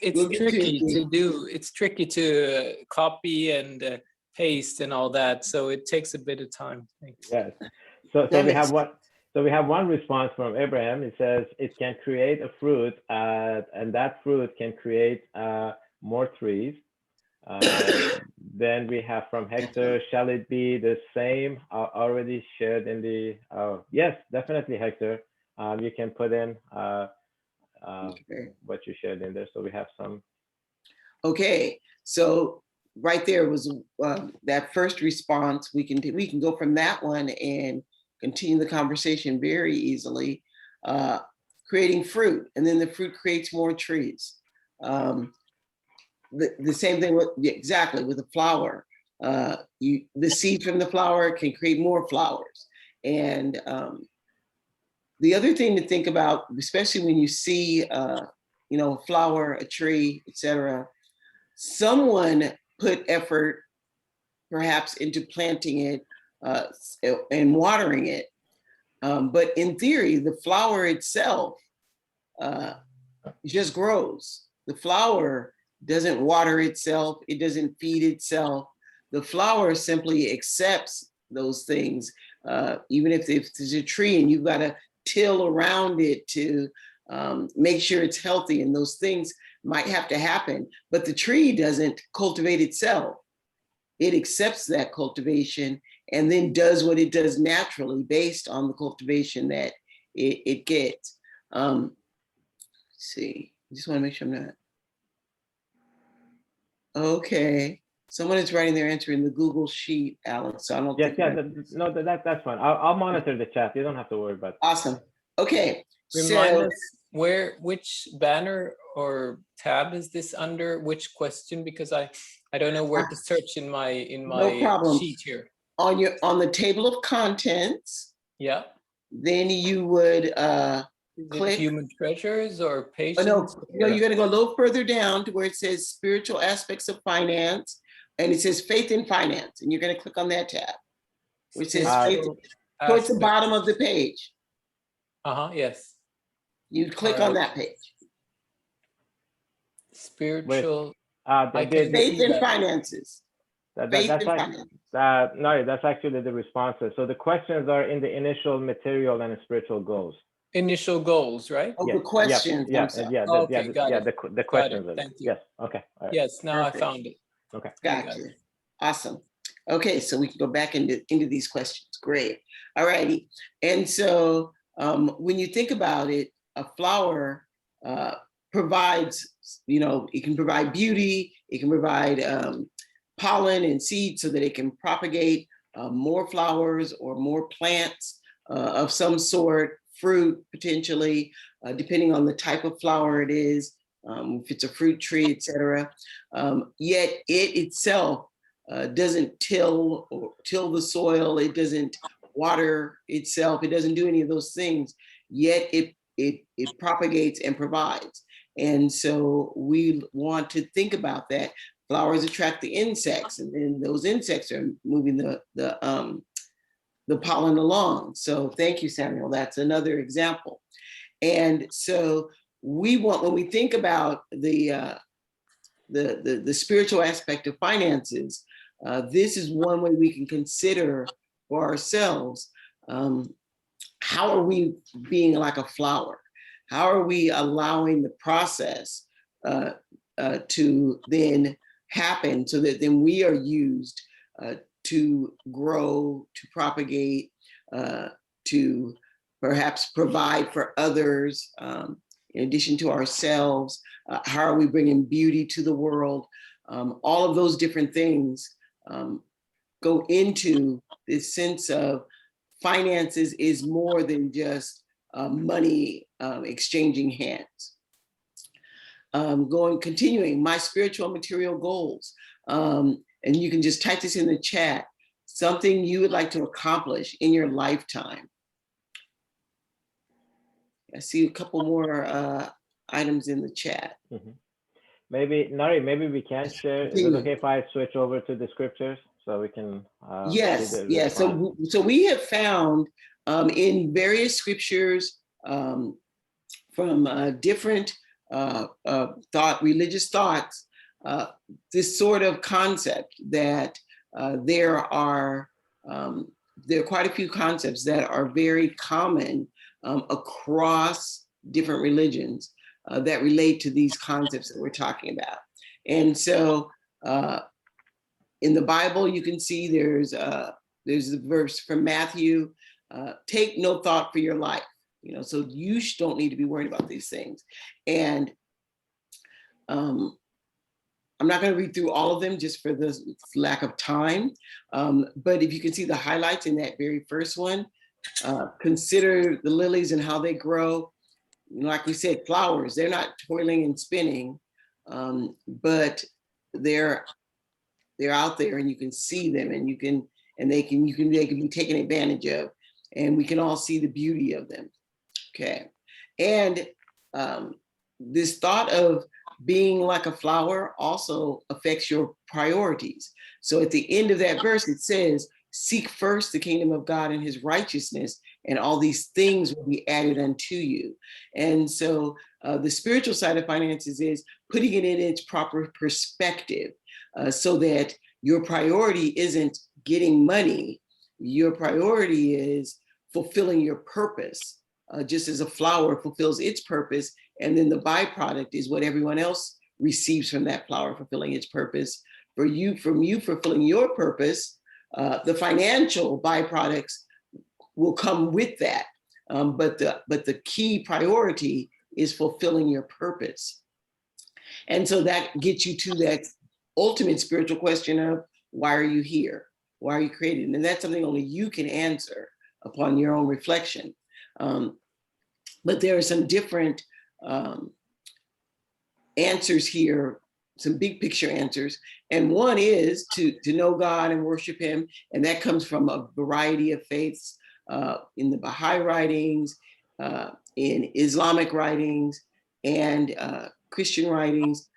It's tricky to do. It's tricky to copy and paste and all that. So it takes a bit of time. Yes. So we have one. So we have one response from Abraham. It says it can create a fruit, and that fruit can create more trees. Then we have from Hector, shall it be the same already shared in the, yes, definitely, Hector. You can put in what you shared in there. So we have some. Okay, so right there was that first response. We can go from that one and continue the conversation very easily, creating fruit, and then the fruit creates more trees. The same thing with, exactly, with a flower. The seed from the flower can create more flowers. And the other thing to think about, especially when you see, a flower, a tree, etc., someone put effort perhaps into planting it and watering it. But in theory, the flower itself just grows. The flower doesn't water itself. It doesn't feed itself. The flower simply accepts those things. Even if there's a tree and you've got to till around it to make sure it's healthy, and those things might have to happen, but the tree doesn't cultivate itself. It accepts that cultivation and then does what it does naturally based on the cultivation that it gets. Let's see, I just want to make sure I'm not. Okay, someone is writing their answer in the Google Sheet, Alex. So I don't. Yes, no, that's fine. I'll monitor the chat. You don't have to worry about it. Awesome. Okay. Remind us which banner or tab is this under? Which question? Because I don't know where to search in my no problem. sheet here. On the table of contents. Yeah. Then you would click human treasures or patience. No, you're gonna go a little further down to where it says spiritual aspects of finance, and it says faith in finance, and you're gonna click on that tab, which says faith towards the bottom of the page. Yes. You click on that page. Spiritual. Faith in finances. No, that's actually the responses. So the questions are in the initial material and spiritual goals. Initial goals, right? Oh, the questions. The questions. Thank you. Yes. Okay. Right. Yes. Now Perfect. I found it. Okay. Gotcha. Awesome. Okay, so we can go back into these questions. Great. All righty. And so when you think about it, a flower provides, it can provide beauty, it can provide pollen and seed so that it can propagate more flowers or more plants of some sort, fruit potentially, depending on the type of flower it is, if it's a fruit tree, etc. Yet it itself doesn't till the soil, it doesn't water itself, it doesn't do any of those things, yet it propagates and provides. And so we want to think about that. Flowers attract the insects, and then those insects are moving the pollen along. So thank you, Samuel. That's another example. And so we want, when we think about the spiritual aspect of finances, this is one way we can consider for ourselves, how are we being like a flower? How are we allowing the process to then happen so that then we are used to grow, to propagate, to perhaps provide for others, in addition to ourselves? How are we bringing beauty to the world? All of those different things go into this sense of finances is more than just money exchanging hands. Continuing, my spiritual material goals. And you can just type this in the chat, something you would like to accomplish in your lifetime. I see a couple more items in the chat. Mm-hmm. Maybe, Nari, maybe we can share. Is it okay if I switch over to the scriptures so we can? Yes, yes. So we have found in various scriptures from different religious thoughts, this sort of concept that there are quite a few concepts that are very common across different religions that relate to these concepts that we're talking about. And so in the Bible, you can see there's the verse from Matthew, take no thought for your life. You know, so you don't need to be worried about these things. And I'm not going to read through all of them just for the lack of time. But if you can see the highlights in that very first one, consider the lilies and how they grow. Like we said, flowers, they're not toiling and spinning, but they're out there and you can see them, and they can be taken advantage of, and we can all see the beauty of them. Okay. And this thought of being like a flower also affects your priorities. So at the end of that verse, it says, seek first the kingdom of God and his righteousness, and all these things will be added unto you. And so the spiritual side of finances is putting it in its proper perspective, so that your priority isn't getting money. Your priority is fulfilling your purpose, just as a flower fulfills its purpose. And then the byproduct is what everyone else receives from that flower fulfilling its purpose. From you fulfilling your purpose, the financial byproducts will come with that. But the key priority is fulfilling your purpose. And so that gets you to that ultimate spiritual question of, why are you here? Why are you created? And that's something only you can answer upon your own reflection. But there are some different answers here, some big picture answers. And one is to know God and worship him. And that comes from a variety of faiths, in the Baha'i writings, in Islamic writings, and Christian writings.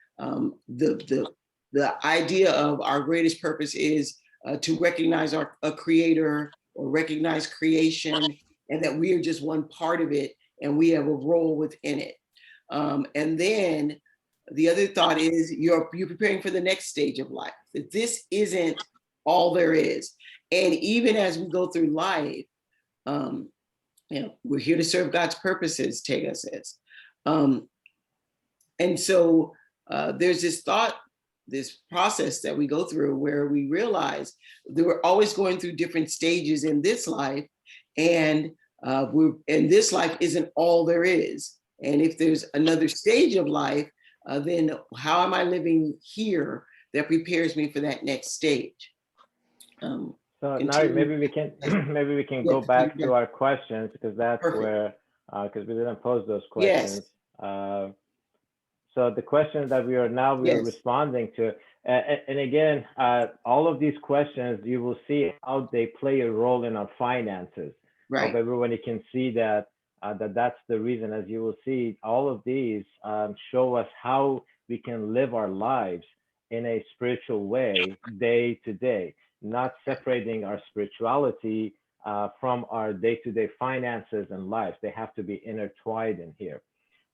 The idea of our greatest purpose is to recognize a creator, or recognize creation, and that we are just one part of it, and we have a role within it. And then the other thought is you're preparing for the next stage of life, that this isn't all there is. And even as we go through life, we're here to serve God's purposes, Tega says. And so there's this thought, this process that we go through where we realize that we're always going through different stages in this life, and this life isn't all there is. And if there's another stage of life, then how am I living here that prepares me for that next stage? So Nari, continue. maybe we can maybe we can Yeah, go back continue. to our questions because that's Perfect. where because we didn't pose those Yes. questions. So the questions that we are Yes. responding to, and again, all of these questions you will see how they play a role in our finances. Right. Hope everybody can see that that's the reason. As you will see, all of these show us how we can live our lives in a spiritual way, day to day, not separating our spirituality from our day-to-day finances and lives. They have to be intertwined in here.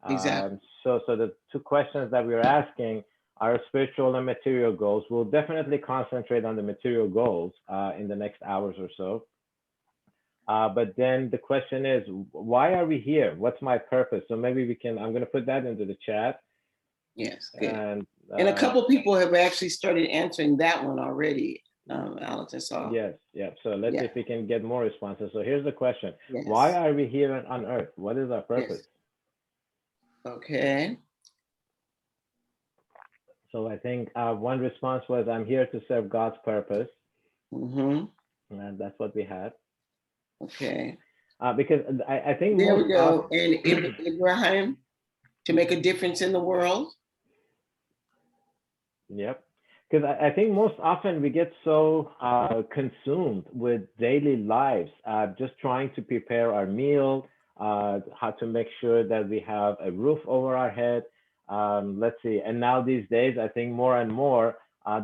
Exactly. So the two questions that we are asking are spiritual and material goals. We'll definitely concentrate on the material goals in the next hours or so. But then the question is, why are we here? What's my purpose? So maybe we can, I'm going to put that into the chat. Yes, good. And a couple people have actually started answering that one already, Alex, I saw. Yes, yeah. So let's Yeah. see if we can get more responses. So here's the question. Yes. Why are we here on earth? What is our purpose? Okay. So I think one response was, I'm here to serve God's purpose. Mm-hmm. And that's what we had. Okay. Because I think there we most go. And Ibrahim, to make a difference in the world. Yep. Because I think most often we get so consumed with daily lives, just trying to prepare our meal, how to make sure that we have a roof over our head. Let's see. And now these days, I think more and more,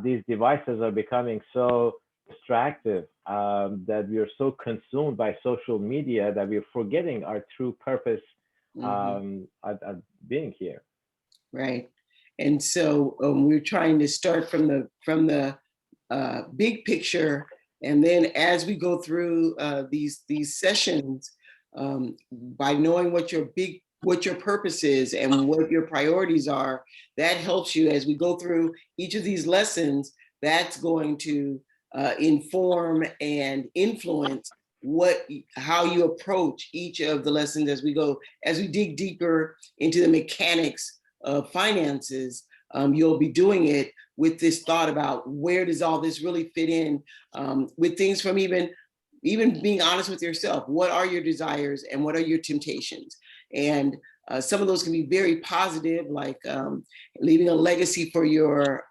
these devices are becoming so distractive that we are so consumed by social media that we're forgetting our true purpose of being here. Right. And so we're trying to start from the big picture, and then as we go through these sessions, by knowing what your purpose is and what your priorities are, that helps you as we go through each of these lessons. That's going to inform and influence how you approach each of the lessons as we go, as we dig deeper into the mechanics of finances. You'll be doing it with this thought about where does all this really fit in, with things from even being honest with yourself. What are your desires and what are your temptations? And some of those can be very positive, like leaving a legacy for your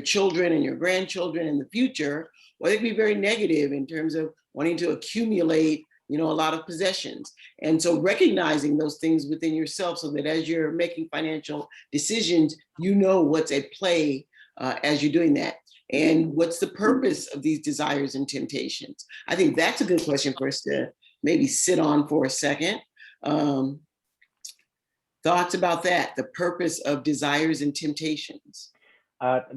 children and your grandchildren in the future, or they can be very negative in terms of wanting to accumulate, a lot of possessions. And so recognizing those things within yourself so that as you're making financial decisions, you know what's at play as you're doing that. And what's the purpose of these desires and temptations? I think that's a good question for us to maybe sit on for a second. Thoughts about that, the purpose of desires and temptations?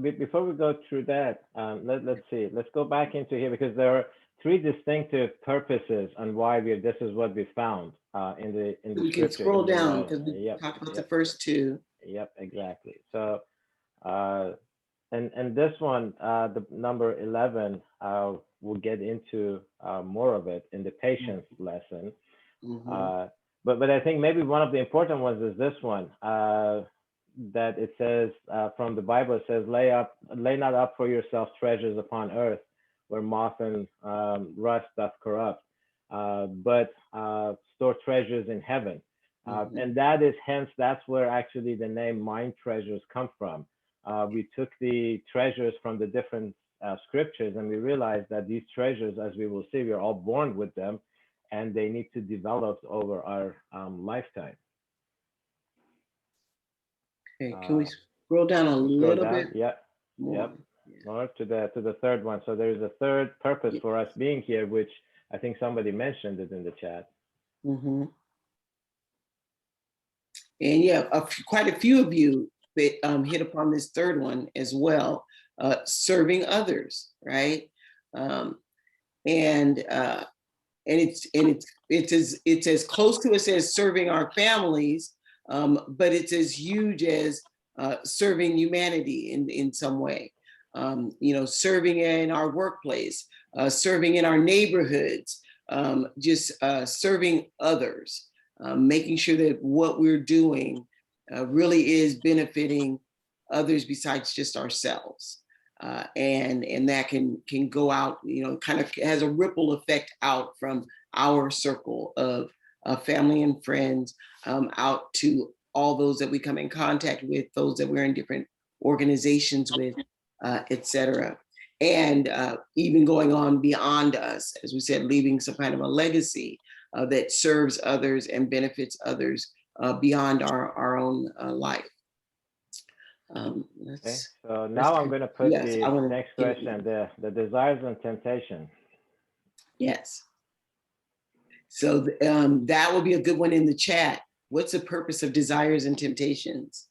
Before we go through that, let's see. Let's go back into here because there are three distinctive purposes on why this is what we found in the we can scroll down because we talked about the first two. Yep, exactly. So, and this one, the number 11, we'll get into more of it in the patience lesson. But I think maybe one of the important ones is this one. That it says from the Bible, it says, lay not up for yourself treasures upon earth, where moth and rust doth corrupt, but store treasures in heaven. And that's where actually the name Mind Treasures come from. We took the treasures from the different scriptures, and we realized that these treasures, as we will see, we are all born with them, and they need to develop over our lifetime. Okay, can we scroll down a little bit? Yep. More to the third one. So there's a third purpose for us being here, which I think somebody mentioned it in the chat. And quite a few of you hit upon this third one as well, serving others, right? And it's as close to us as serving our families. But it's as huge as serving humanity in some way. Serving in our workplace, serving in our neighborhoods, just serving others, making sure that what we're doing really is benefiting others besides just ourselves. and that can go out, kind of has a ripple effect out from our circle of family and friends out to all those that we come in contact with, those that we're in different organizations with, et cetera. And even going on beyond us, as we said, leaving some kind of a legacy that serves others and benefits others beyond our own life. Okay, so now I'm going to put yes, the next question, the desires and temptation. Yes. So that will be a good one in the chat. What's the purpose of desires and temptations?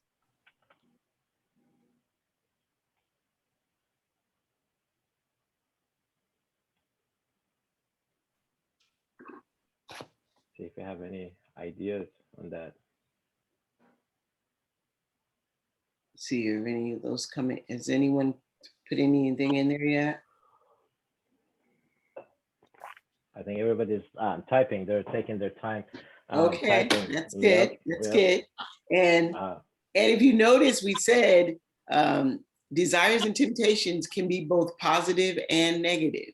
See if you have any ideas on that. See if any of those coming. Has anyone put anything in there yet? I think everybody's typing. They're taking their time. Okay, typing. that's good. Yep, That's yep. good. And if you notice, we said desires and temptations can be both positive and negative.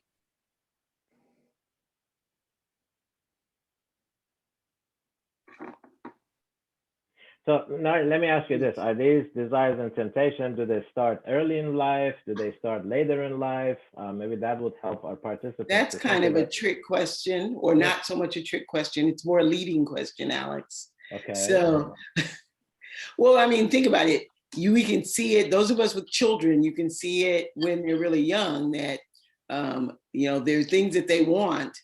So now let me ask you this. Are these desires and temptation, do they start early in life? Do they start later in life? Maybe that would help our participants. That's kind of a trick question, or not so much a trick question. It's more a leading question, Alex. Okay. So, well, I mean, think about it. We can see it, those of us with children, you can see it when they're really young that, there are things that they want.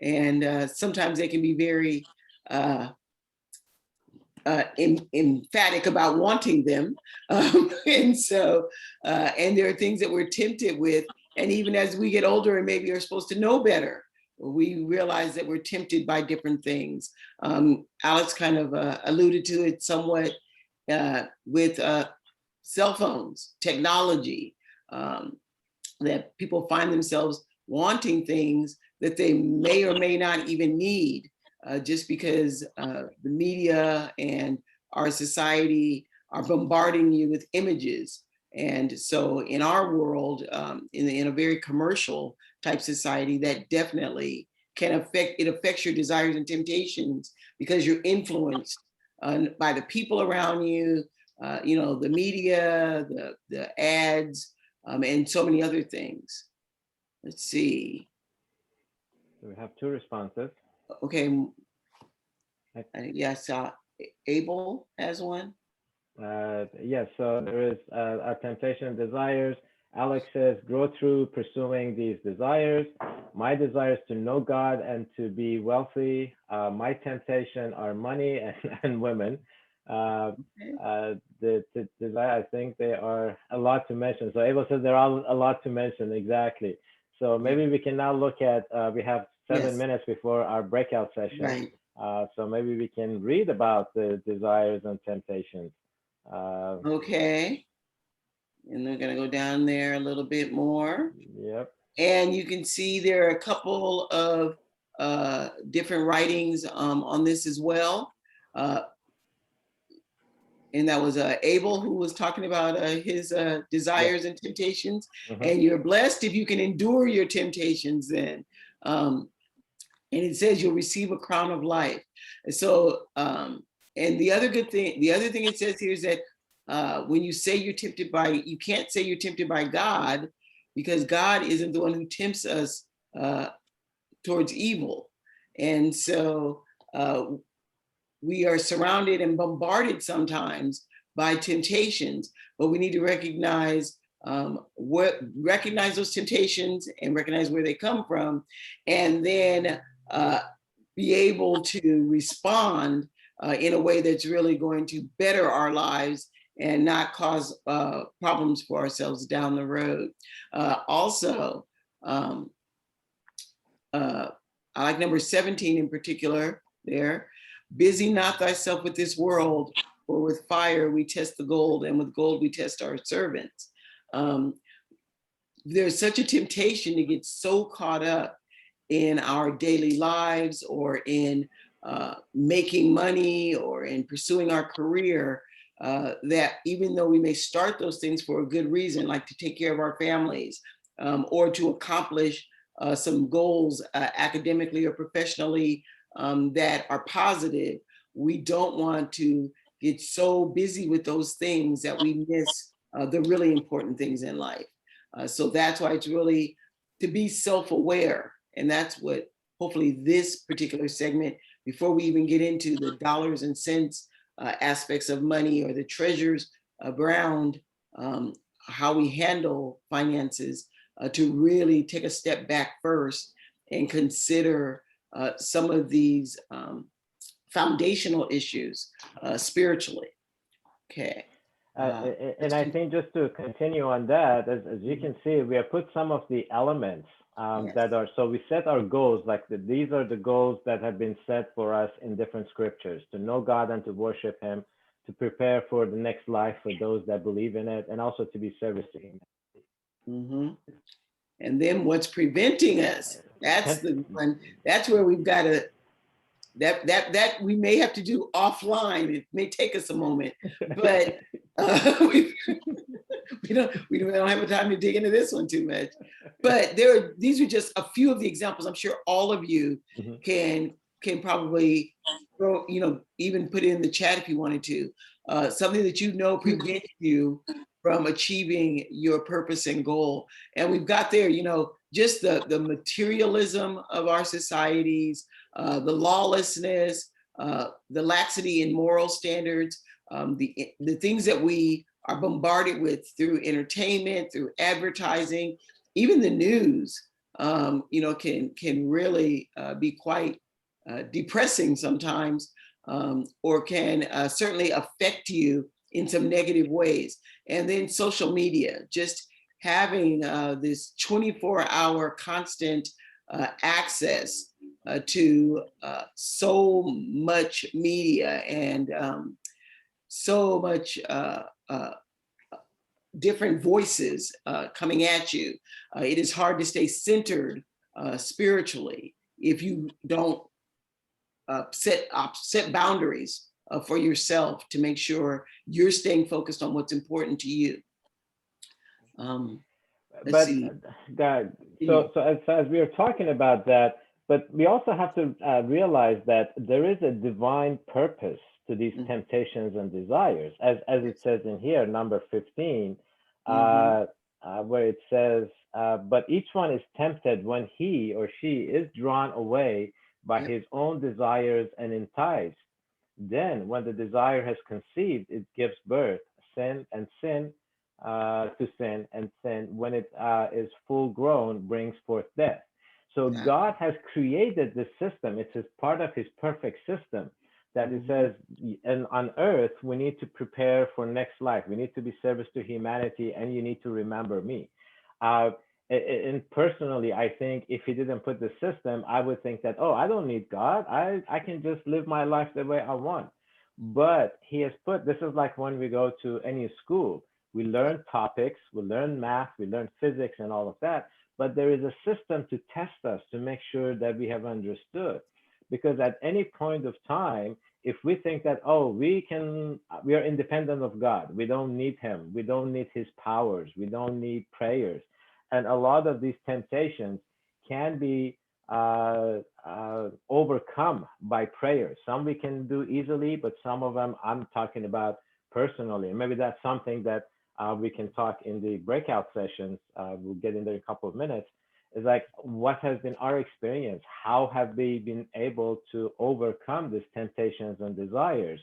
And sometimes they can be very, emphatic about wanting them. And there are things that we're tempted with. And even as we get older and maybe are supposed to know better, we realize that we're tempted by different things. Alex kind of alluded to it somewhat with cell phones, technology, that people find themselves wanting things that they may or may not even need. Just because the media and our society are bombarding you with images. And so in our world, in a very commercial type society, that definitely affects your desires and temptations because you're influenced by the people around you, the media, the ads, and so many other things. Let's see. So we have two responses. Okay. Yes, Abel has one. Yes, so there is a temptation and desires. Alex says, grow through pursuing these desires. My desire is to know God and to be wealthy. My temptation are money and women. The desire, I think they are a lot to mention. So Abel says there are a lot to mention, exactly. So maybe we can now look at, we have 7 minutes before our breakout session. Right. So maybe we can read about the desires and temptations. Okay. And we're going to go down there a little bit more. Yep. And you can see there are a couple of different writings on this as well. And that was Abel who was talking about his desires and temptations. And you're blessed if you can endure your temptations then. And it says you'll receive a crown of life. And so, and the other thing it says here is that when you say you're tempted by, you can't say you're tempted by God because God isn't the one who tempts us towards evil. And so we are surrounded and bombarded sometimes by temptations, but we need to recognize those temptations and recognize where they come from, and then be able to respond in a way that's really going to better our lives and not cause problems for ourselves down the road. Also, I like number 17 in particular there. Busy not thyself with this world, for with fire we test the gold, and with gold we test our servants. There's such a temptation to get so caught up in our daily lives or in making money or in pursuing our career that even though we may start those things for a good reason, like to take care of our families, or to accomplish some goals academically or professionally that are positive, we don't want to get so busy with those things that we miss the really important things in life. So that's why it's really to be self-aware. And that's what hopefully this particular segment, before we even get into the dollars and cents aspects of money or the treasures around how we handle finances, to really take a step back first and consider some of these foundational issues spiritually. Okay. And I think just to continue on that, as you can see, we have put some of the elements that are, so we set our goals, like these are the goals that have been set for us in different scriptures: to know God and to worship him, to prepare for the next life for those that believe in it, and also to be service to him. And then what's preventing us? That's the one. That's where we've got to. That we may have to do offline. It may take us a moment, but we don't have time to dig into this one too much. But these are just a few of the examples. I'm sure all of you can probably throw, even put it in the chat if you wanted to. Something that prevents you from achieving your purpose and goal. And we've got there, just the materialism of our societies, the lawlessness, the laxity in moral standards, the things that we are bombarded with through entertainment, through advertising, even the news, can really be quite depressing sometimes, or can certainly affect you in some negative ways. And then social media, just having this 24-hour constant access to so much media and so much different voices coming at you. It is hard to stay centered spiritually if you don't set boundaries for yourself to make sure you're staying focused on what's important to you. But as we are talking about that, but we also have to realize that there is a divine purpose to these temptations and desires, as it says in here, number 15, where it says, but each one is tempted when he or she is drawn away by his own desires and enticed. Then when the desire has conceived, it gives birth, sin, and sin to sin, and sin, when it is full grown, brings forth death. So God has created this system. It's part of his perfect system that it says, and on earth, we need to prepare for next life. We need to be service to humanity, and you need to remember me. And personally, I think if he didn't put the system, I would think that, oh, I don't need God. I can just live my life the way I want. But he has put, this is like when we go to any school, we learn topics, we learn math, we learn physics and all of that. But there is a system to test us to make sure that we have understood. Because at any point of time, if we think that, oh, we are independent of God, we don't need him, we don't need his powers, we don't need prayers. And a lot of these temptations can be overcome by prayer. Some we can do easily, but some of them I'm talking about personally. Maybe that's something that we can talk in the breakout sessions. We'll get in there in a couple of minutes. It's like, what has been our experience? How have we been able to overcome these temptations and desires?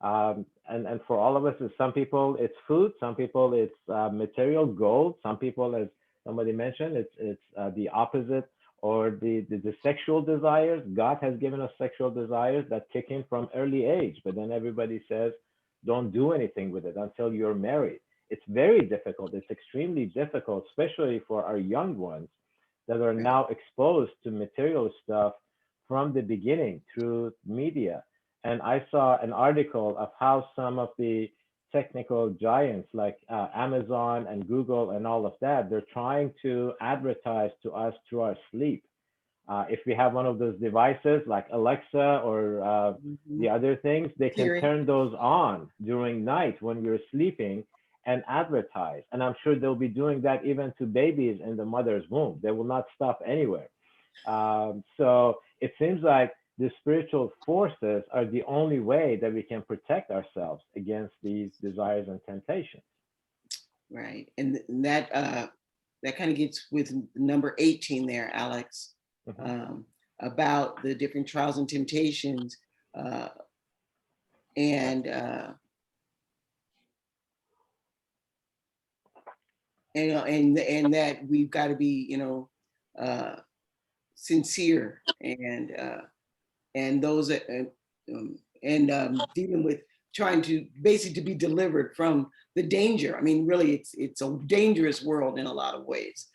And for all of us, some people it's food, some people it's material, gold, some people, as somebody mentioned, it's the opposite, or the sexual desires. God has given us sexual desires that kick in from early age, but then everybody says, don't do anything with it until you're married. It's very difficult. It's extremely difficult, especially for our young ones that are now exposed to material stuff from the beginning through media. And I saw an article of how some of the technical giants like Amazon and Google and all of that, they're trying to advertise to us through our sleep. If we have one of those devices like Alexa or the other things, they can Siri. turn those on during night when we're sleeping and advertise. And I'm sure they'll be doing that even to babies in the mother's womb. They will not stop anywhere. So it seems like the spiritual forces are the only way that we can protect ourselves against these desires and temptations. Right, and that kind of gets with number 18 there, Alex, about the different trials and temptations, and that we've got to be, sincere and those dealing with trying to basically to be delivered from the danger. I mean, really, it's a dangerous world in a lot of ways,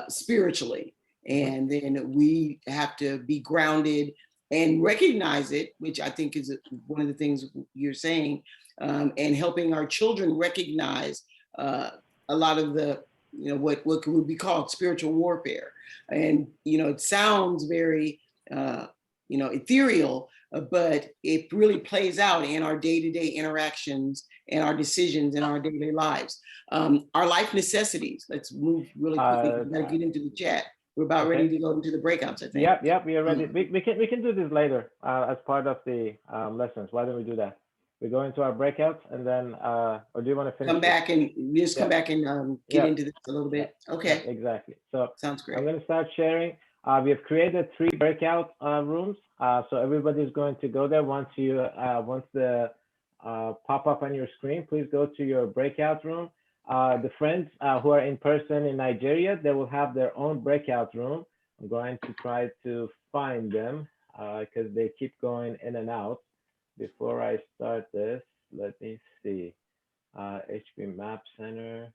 spiritually. And then we have to be grounded and recognize it, which I think is one of the things you're saying, and helping our children recognize a lot of the, what would be called spiritual warfare. And, it sounds very, ethereal, but it really plays out in our day-to-day interactions and our decisions in our daily lives. Our life necessities. Let's move really quickly. We gotta get into the chat. We're about ready to go into the breakouts, I think. Yep, we are ready. We can do this later as part of the lessons. Why don't we do that? We go into our breakouts and then, or do you want to finish? Come back and come back and get into this a little bit. Okay. Yeah, exactly. So sounds great. I'm going to start sharing. We have created 3 breakout rooms. So everybody's going to go there once the pop up on your screen, please go to your breakout room. The friends who are in person in Nigeria, they will have their own breakout room. I'm going to try to find them because they keep going in and out. Before I start this, let me see. HP Map Center.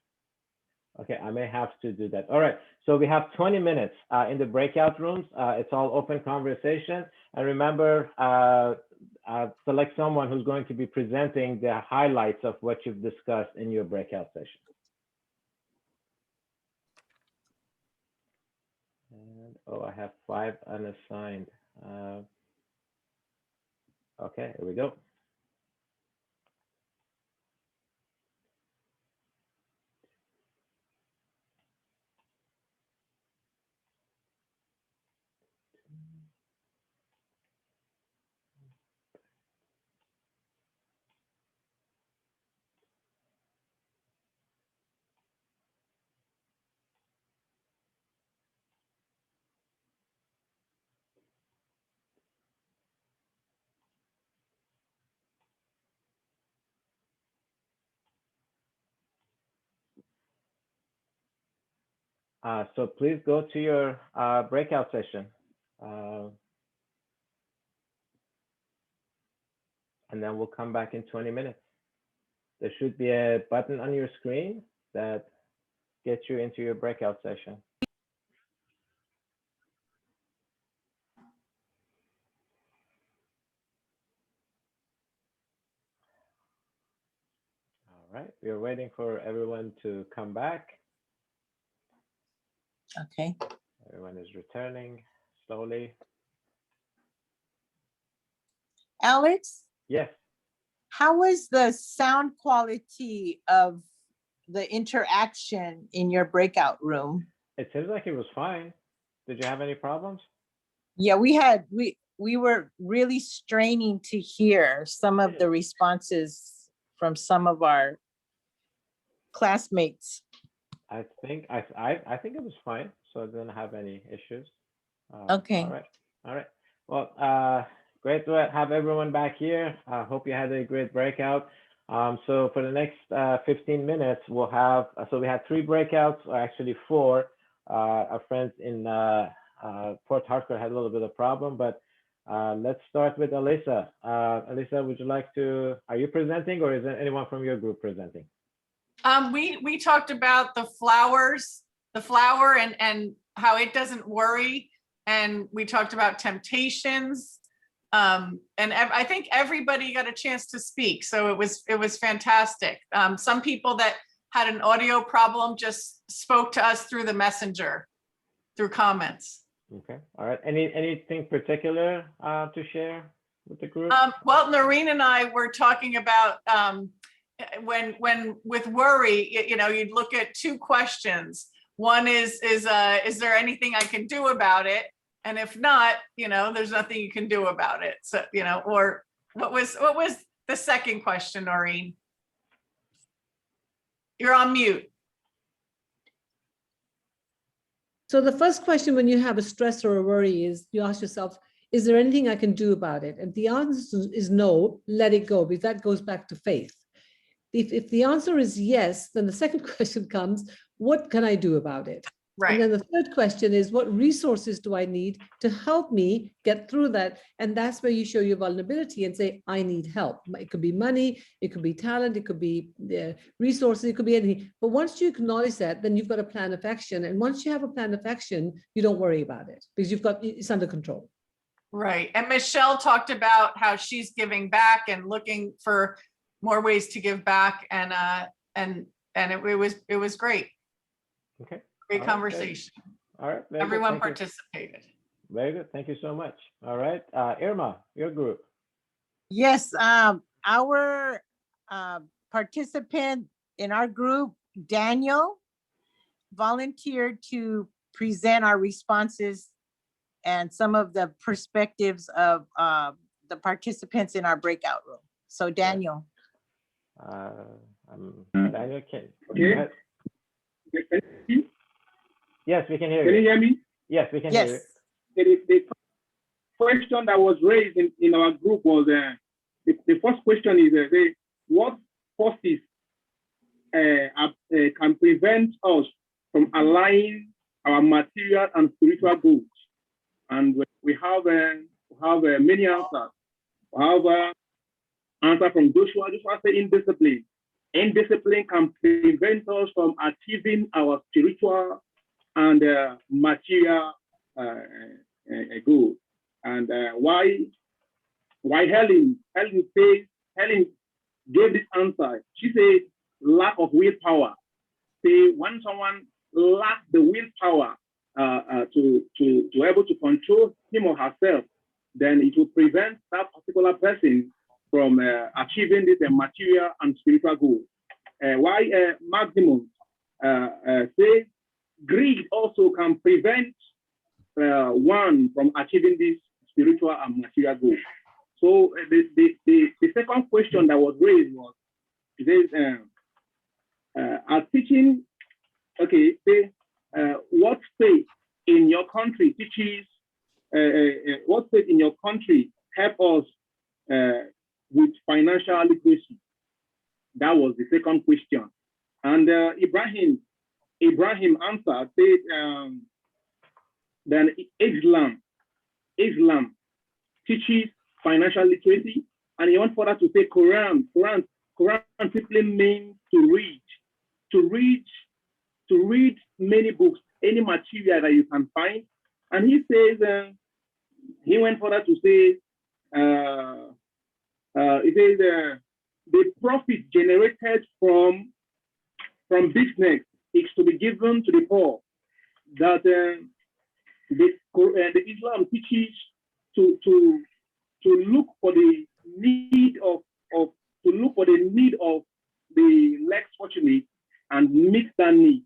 Okay, I may have to do that. All right, so we have 20 minutes in the breakout rooms. It's all open conversation. And remember, select someone who's going to be presenting the highlights of what you've discussed in your breakout session. And, oh, I have 5 unassigned. Okay, here we go. So please go to your breakout session. And then we'll come back in 20 minutes. There should be a button on your screen that gets you into your breakout session. All right, we are waiting for everyone to come back. Okay. Everyone is returning slowly. Alex? Yes. How was the sound quality of the interaction in your breakout room? It seems like it was fine. Did you have any problems? Yeah, we were really straining to hear some of the responses from some of our classmates. I think it was fine, so I didn't have any issues. Okay. All right. Well, great to have everyone back here. I hope you had a great breakout. So for the next 15 minutes, we'll have, so we had 3 breakouts, or actually 4. Our friends in Port Harcourt had a little bit of problem, but let's start with Alyssa. Alyssa, would you like to, are you presenting, or is there anyone from your group presenting? We talked about the flower and how it doesn't worry. And we talked about temptations. And I think everybody got a chance to speak. So it was fantastic. Some people that had an audio problem just spoke to us through the messenger, through comments. Okay, all right. Anything particular to share with the group? Well, Noreen and I were talking about when with worry, you'd look at two questions. One is there anything I can do about it? And if not, there's nothing you can do about it. So, or what was the second question, Noreen? You're on mute. So the first question when you have a stress or a worry is you ask yourself, is there anything I can do about it? And the answer is no, let it go, because that goes back to faith. If the answer is yes, then the second question comes, what can I do about it? Right. And then the third question is, what resources do I need to help me get through that? And that's where you show your vulnerability and say, I need help. It could be money, it could be talent, it could be resources, it could be anything. But once you acknowledge that, then you've got a plan of action. And once you have a plan of action, you don't worry about it because it's under control. Right. And Michelle talked about how she's giving back and looking for more ways to give back. And it was great. Okay. Great All right, conversation. All right. Very good. Everyone Thank you. participated. Very good. Thank you so much. All right. Irma, your group. Yes, our participant in our group, Daniel, volunteered to present our responses and some of the perspectives of the participants in our breakout room. So Daniel. Daniel, Okay. go ahead. Yes, we can hear you. Can you hear me? Yes, we can hear you. The question that was raised in our group was the first question is what forces can prevent us from aligning our material and spiritual goals? And we have many answers. We have answer from Joshua. Joshua said indiscipline. Indiscipline can prevent us from achieving our spiritual and material goals. And why Helen gave this answer. She said lack of willpower. Say when someone lacks the willpower to able to control him or herself, then it will prevent that particular person from achieving this material and spiritual goal. Why Maximum says greed also can prevent one from achieving this spiritual and material goal. So the second question that was raised was, it says, are teaching, okay, say, what state in your country teaches, what state in your country help us with financial literacy? That was the second question. And Ibrahim answered, said, then Islam teaches financial literacy, and he went further to say Quran simply means to read many books, any material that you can find. And he says, he went further to say, he says, the profit generated from business is to be given to the poor. That the Islam teaches to look for the need of the less fortunate and meet that need.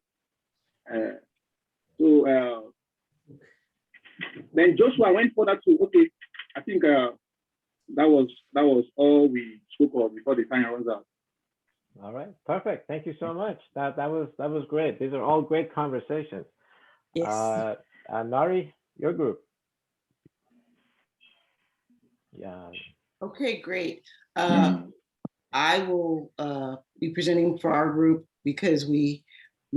Then Joshua went further to, okay, I think that was all we spoke of before the time runs out. All right, perfect. Thank you so much. That was great. These are all great conversations. Yes. Nari, your group. Yeah. Okay, great. I will be presenting for our group because we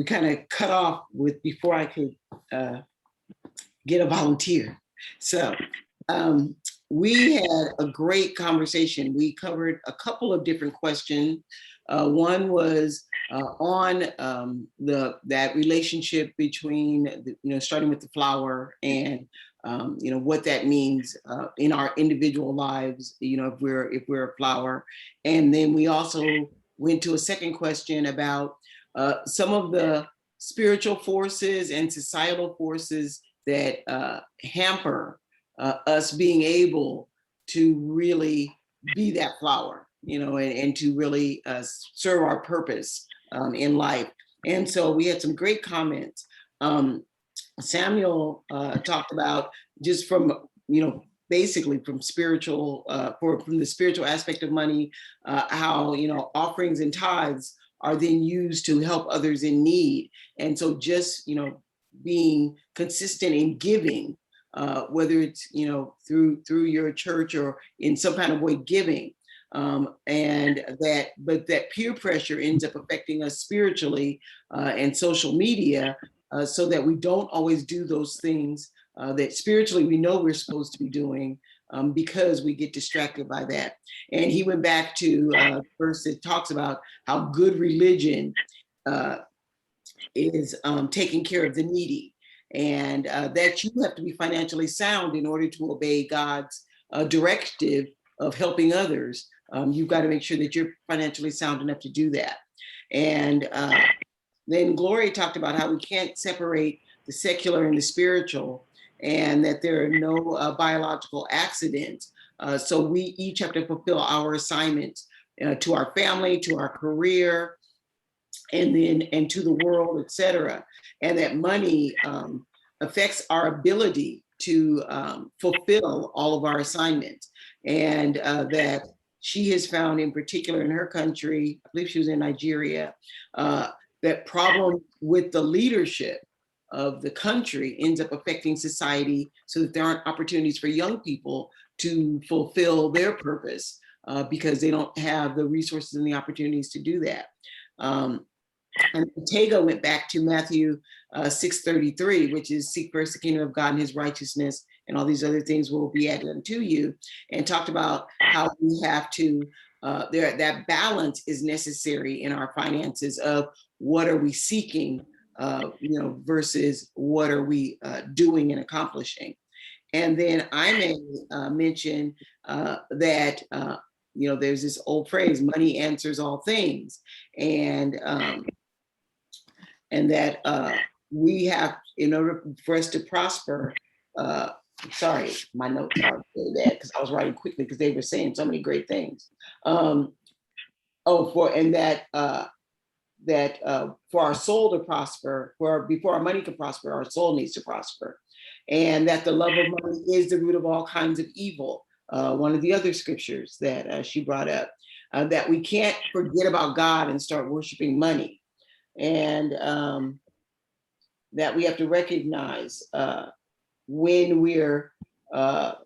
kind of cut off before I could get a volunteer. So we had a great conversation. We covered a couple of different questions. One was on that relationship between starting with the flower and what that means in our individual lives, if we're a flower. And then we also went to a second question about some of the spiritual forces and societal forces that hamper us being able to really be that flower, and to really serve our purpose in life. And so we had some great comments. Samuel talked about just from, basically from spiritual, from the spiritual aspect of money, how, offerings and tithes are then used to help others in need. And so just, being consistent in giving, whether it's, through your church or in some kind of way giving, but that peer pressure ends up affecting us spiritually, and social media, so that we don't always do those things that spiritually we know we're supposed to be doing, because we get distracted by that. And he went back to the verse that talks about how good religion is taking care of the needy, and that you have to be financially sound in order to obey God's directive of helping others. You've got to make sure that you're financially sound enough to do that. And then Gloria talked about how we can't separate the secular and the spiritual, and that there are no biological accidents. So we each have to fulfill our assignments to our family, to our career, and to the world, etc. And that money affects our ability to fulfill all of our assignments. And that she has found, in particular in her country, I believe she was in Nigeria, that problem with the leadership of the country ends up affecting society, so that there aren't opportunities for young people to fulfill their purpose, because they don't have the resources and the opportunities to do that. And Tega went back to Matthew 6:33, which is seek first the kingdom of God and his righteousness, and all these other things will be added unto you, and talked about how we have to, that balance is necessary in our finances of what are we seeking, versus what are we doing and accomplishing. And then I may mention that, there's this old phrase, money answers all things. And that we have, in order for us to prosper, sorry, my notes aren't really bad because I was writing quickly because they were saying so many great things. For our soul to prosper, before our money can prosper, our soul needs to prosper. And that the love of money is the root of all kinds of evil. One of the other scriptures that she brought up, that we can't forget about God and start worshiping money. And that we have to recognize when we're, what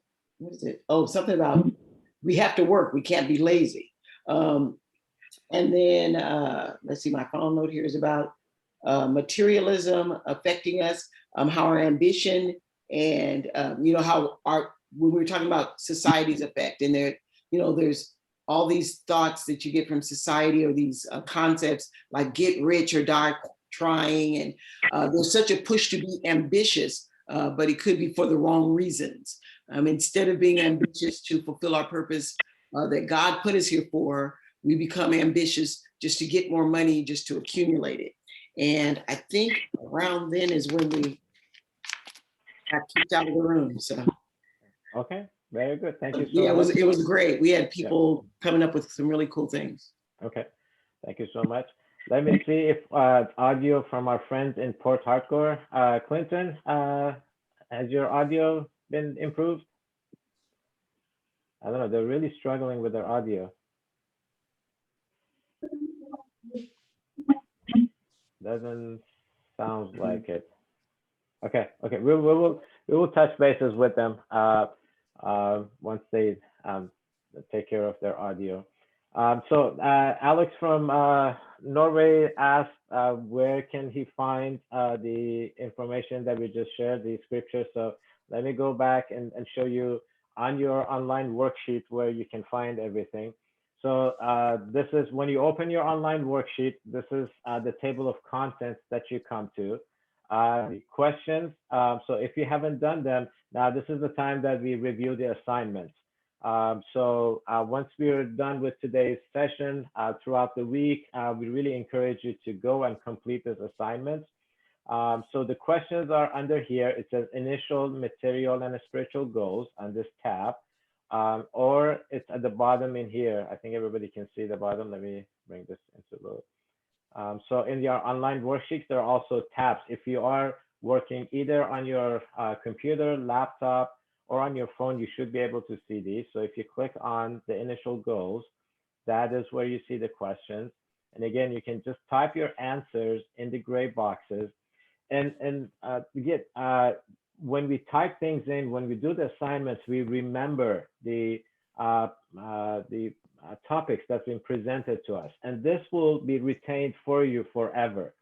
is it? Oh, something about we have to work, we can't be lazy. And then, let's see, my final note here is about materialism affecting us, how our ambition and, how when we're talking about society's effect, and there's all these thoughts that you get from society, or these concepts like get rich or die trying. And there's such a push to be ambitious, but it could be for the wrong reasons. Instead of being ambitious to fulfill our purpose that God put us here for, we become ambitious just to get more money, just to accumulate it. And I think around then is when we got kicked out of the room. So. Okay, very good. Thank you so Yeah, much. it was great. We had people coming up with some really cool things. Okay, thank you so much. Let me see if audio from our friends in Port Harcourt. Clinton, has your audio been improved? I don't know, they're really struggling with their audio. Doesn't sound like it. Okay, we will touch bases with them once they take care of their audio. So Alex from Norway asked where can he find the information that we just shared, the scripture. So let me go back and show you on your online worksheet where you can find everything. So this is when you open your online worksheet, this is the table of contents that you come to. The questions, so if you haven't done them, now this is the time that we review the assignments. So once we're done with today's session, throughout the week, we really encourage you to go and complete these assignments. So the questions are under here. It says initial material and spiritual goals on this tab, or it's at the bottom in here. I think everybody can see the bottom. Let me bring this into the. So in your online worksheets, there are also tabs. If you are working either on your computer, laptop, or on your phone, you should be able to see these. So if you click on the initial goals, that is where you see the questions. And again, you can just type your answers in the gray boxes. And when we type things in, when we do the assignments, we remember the topics that's been presented to us. And this will be retained for you forever.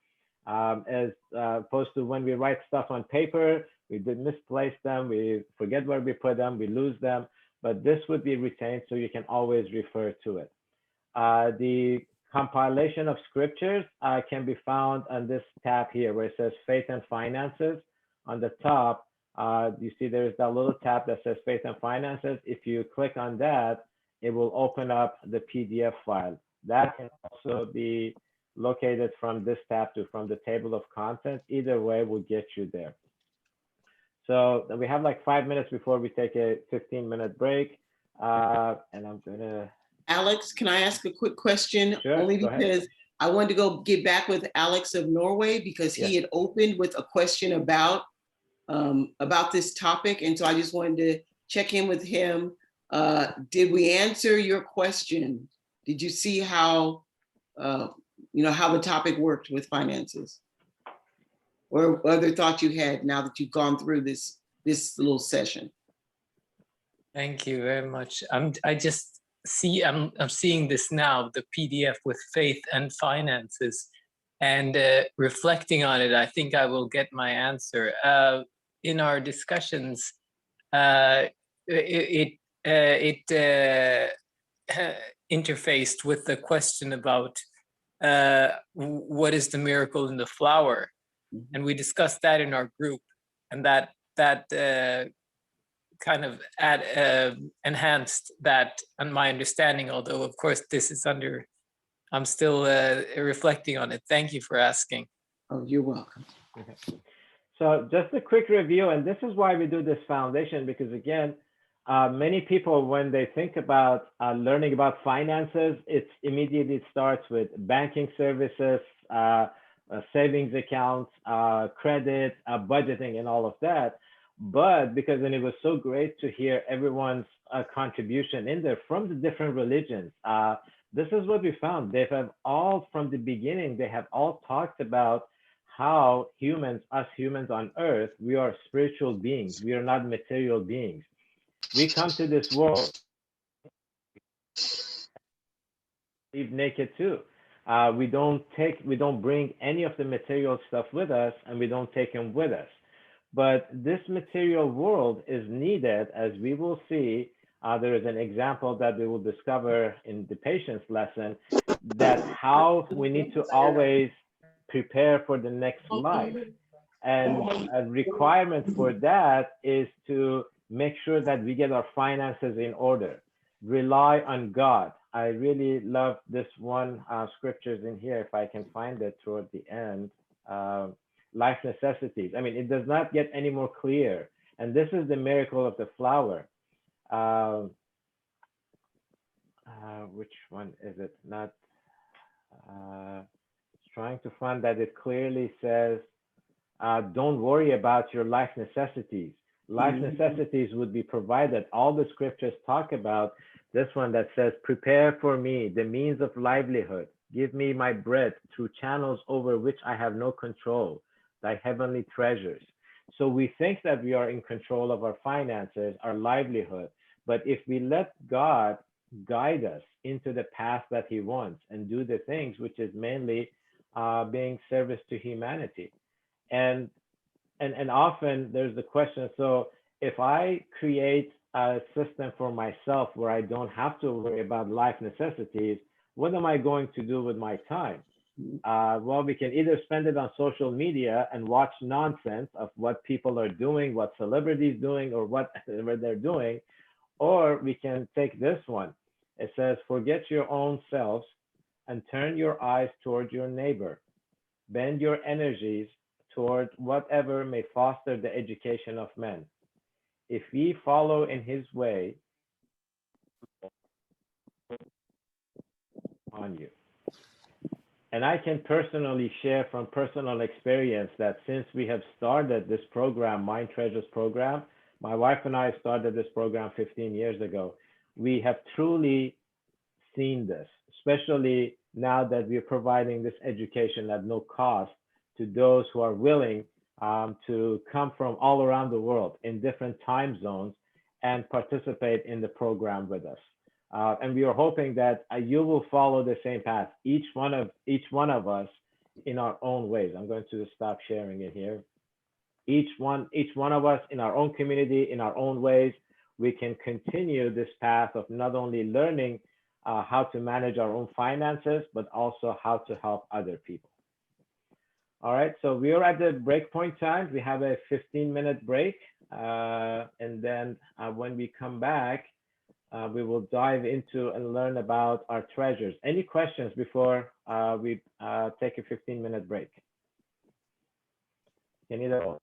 As opposed to when we write stuff on paper, we did misplace them, we forget where we put them, we lose them, but this would be retained so you can always refer to it. The compilation of scriptures can be found on this tab here where it says Faith and Finances. On the top, you see there's that little tab that says Faith and Finances. If you click on that, it will open up the PDF file. That can also be located from this tab to from the table of contents. Either way will get you there. So we have like 5 minutes before we take a 15-minute break. And I'm gonna. Alex, can I ask a quick question? Sure, Only go ahead. because I wanted to go get back with Alex of Norway because he had opened with a question about this topic. And so I just wanted to check in with him. Did we answer your question? Did you see how, how the topic worked with finances? Or other thoughts you had now that you've gone through this little session? Thank you very much. I'm seeing this now, the PDF with Faith and Finances, and reflecting on it, I think I will get my answer. In our discussions, it interfaced with the question about what is the miracle in the flower, and we discussed that in our group, and that kind of enhanced that on my understanding, although of course this is I'm still reflecting on it. Thank you for asking. Oh, you're welcome. Okay. So just a quick review, and this is why we do this foundation, because again, many people, when they think about learning about finances, it immediately starts with banking services, savings accounts, credit, budgeting, and all of that. But because, and it was so great to hear everyone's contribution in there from the different religions. This is what we found. They have all, from the beginning, they have all talked about how us humans on earth, we are spiritual beings. We are not material beings. We come to this world naked too. We don't bring any of the material stuff with us, and we don't take them with us. But this material world is needed, as we will see. There is an example that we will discover in the patience lesson, that how we need to always prepare for the next life. And a requirement for that is to make sure that we get our finances in order. Rely on God. I really love this one scriptures in here, if I can find it toward the end. Life necessities. I mean, it does not get any more clear. And this is the miracle of the flower. Which one is it? Not trying to find that it clearly says, don't worry about your life necessities. Life necessities would be provided. All the scriptures talk about this one that says, prepare for me the means of livelihood. Give me my bread through channels over which I have no control, thy heavenly treasures. So we think that we are in control of our finances, our livelihood. But if we let God guide us into the path that he wants and do the things, which is mainly being service to humanity. And often there's the question, so if I create a system for myself where I don't have to worry about life necessities, what am I going to do with my time? Well, we can either spend it on social media and watch nonsense of what people are doing, what celebrities doing, or whatever they're doing, or we can take this one. It says, forget your own selves and turn your eyes toward your neighbor. Bend your energies toward whatever may foster the education of men. If ye follow in his way, on you. And I can personally share from personal experience that since we have started this program, Mind Treasures program, my wife and I started this program 15 years ago. We have truly seen this, especially now that we're providing this education at no cost to those who are willing to come from all around the world in different time zones and participate in the program with us. And we are hoping that you will follow the same path, each one of us in our own ways. I'm going to stop sharing it here. Each one of us in our own community, in our own ways, we can continue this path of not only learning how to manage our own finances, but also how to help other people. All right, so we are at the break point time. We have a 15-minute break. And then when we come back, we will dive into and learn about our treasures. Any questions before we take a 15-minute break? Can either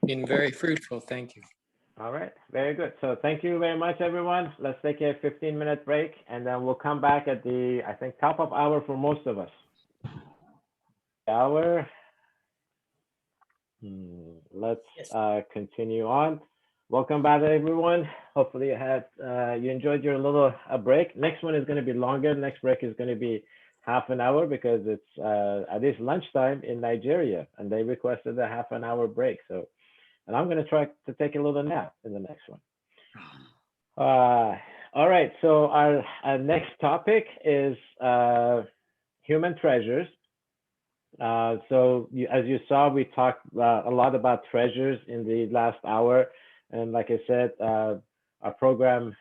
Been very fruitful, thank you. All right, very good. So thank you very much, everyone. Let's take a 15-minute break, and then we'll come back at the, I think, top of hour for most of us. Hour. Let's continue on. Welcome back, everyone. Hopefully you enjoyed your little break. Next one is going to be longer. Next break is going to be half an hour because it's at least lunchtime in Nigeria, and they requested a half an hour break. So, and I'm going to try to take a little nap in the next one. All right. So our next topic is human treasures. So as you saw, we talked a lot about treasures in the last hour. And like I said, our program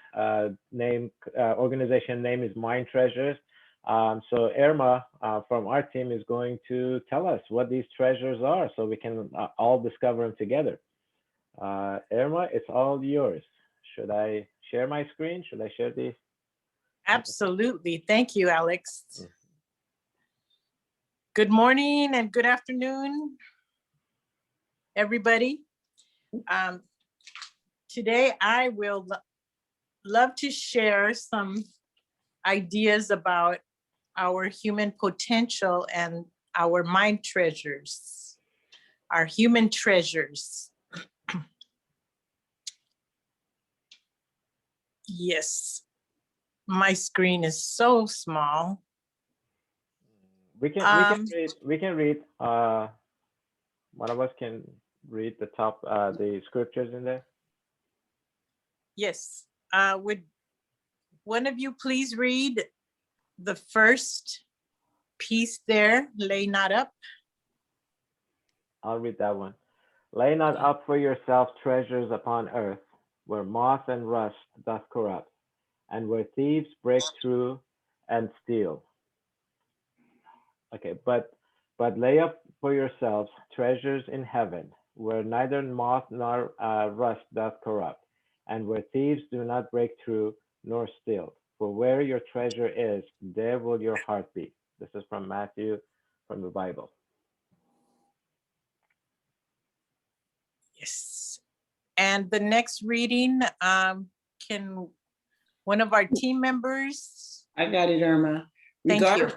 organization name is Mind Treasures. So Irma from our team is going to tell us what these treasures are so we can all discover them together. Irma, it's all yours. Should I share my screen? Should I share the? Absolutely. Thank you, Alex. Good morning and good afternoon, everybody. Today, I will love to share some ideas about our human potential and our mind treasures, our human treasures. Yes, my screen is so small. We can read. One of us can read the top the scriptures in there. Yes. Would one of you please read the first piece there? Lay not up. I'll read that one. Lay not up for yourself treasures upon earth, where moth and rust doth corrupt, and where thieves break through and steal. Okay, but lay up for yourselves treasures in heaven, where neither moth nor rust doth corrupt, and where thieves do not break through nor steal. For where your treasure is, there will your heart be. This is from Matthew, from the Bible. Yes. And the next reading, can one of our team members? I got it, Irma. Thank you.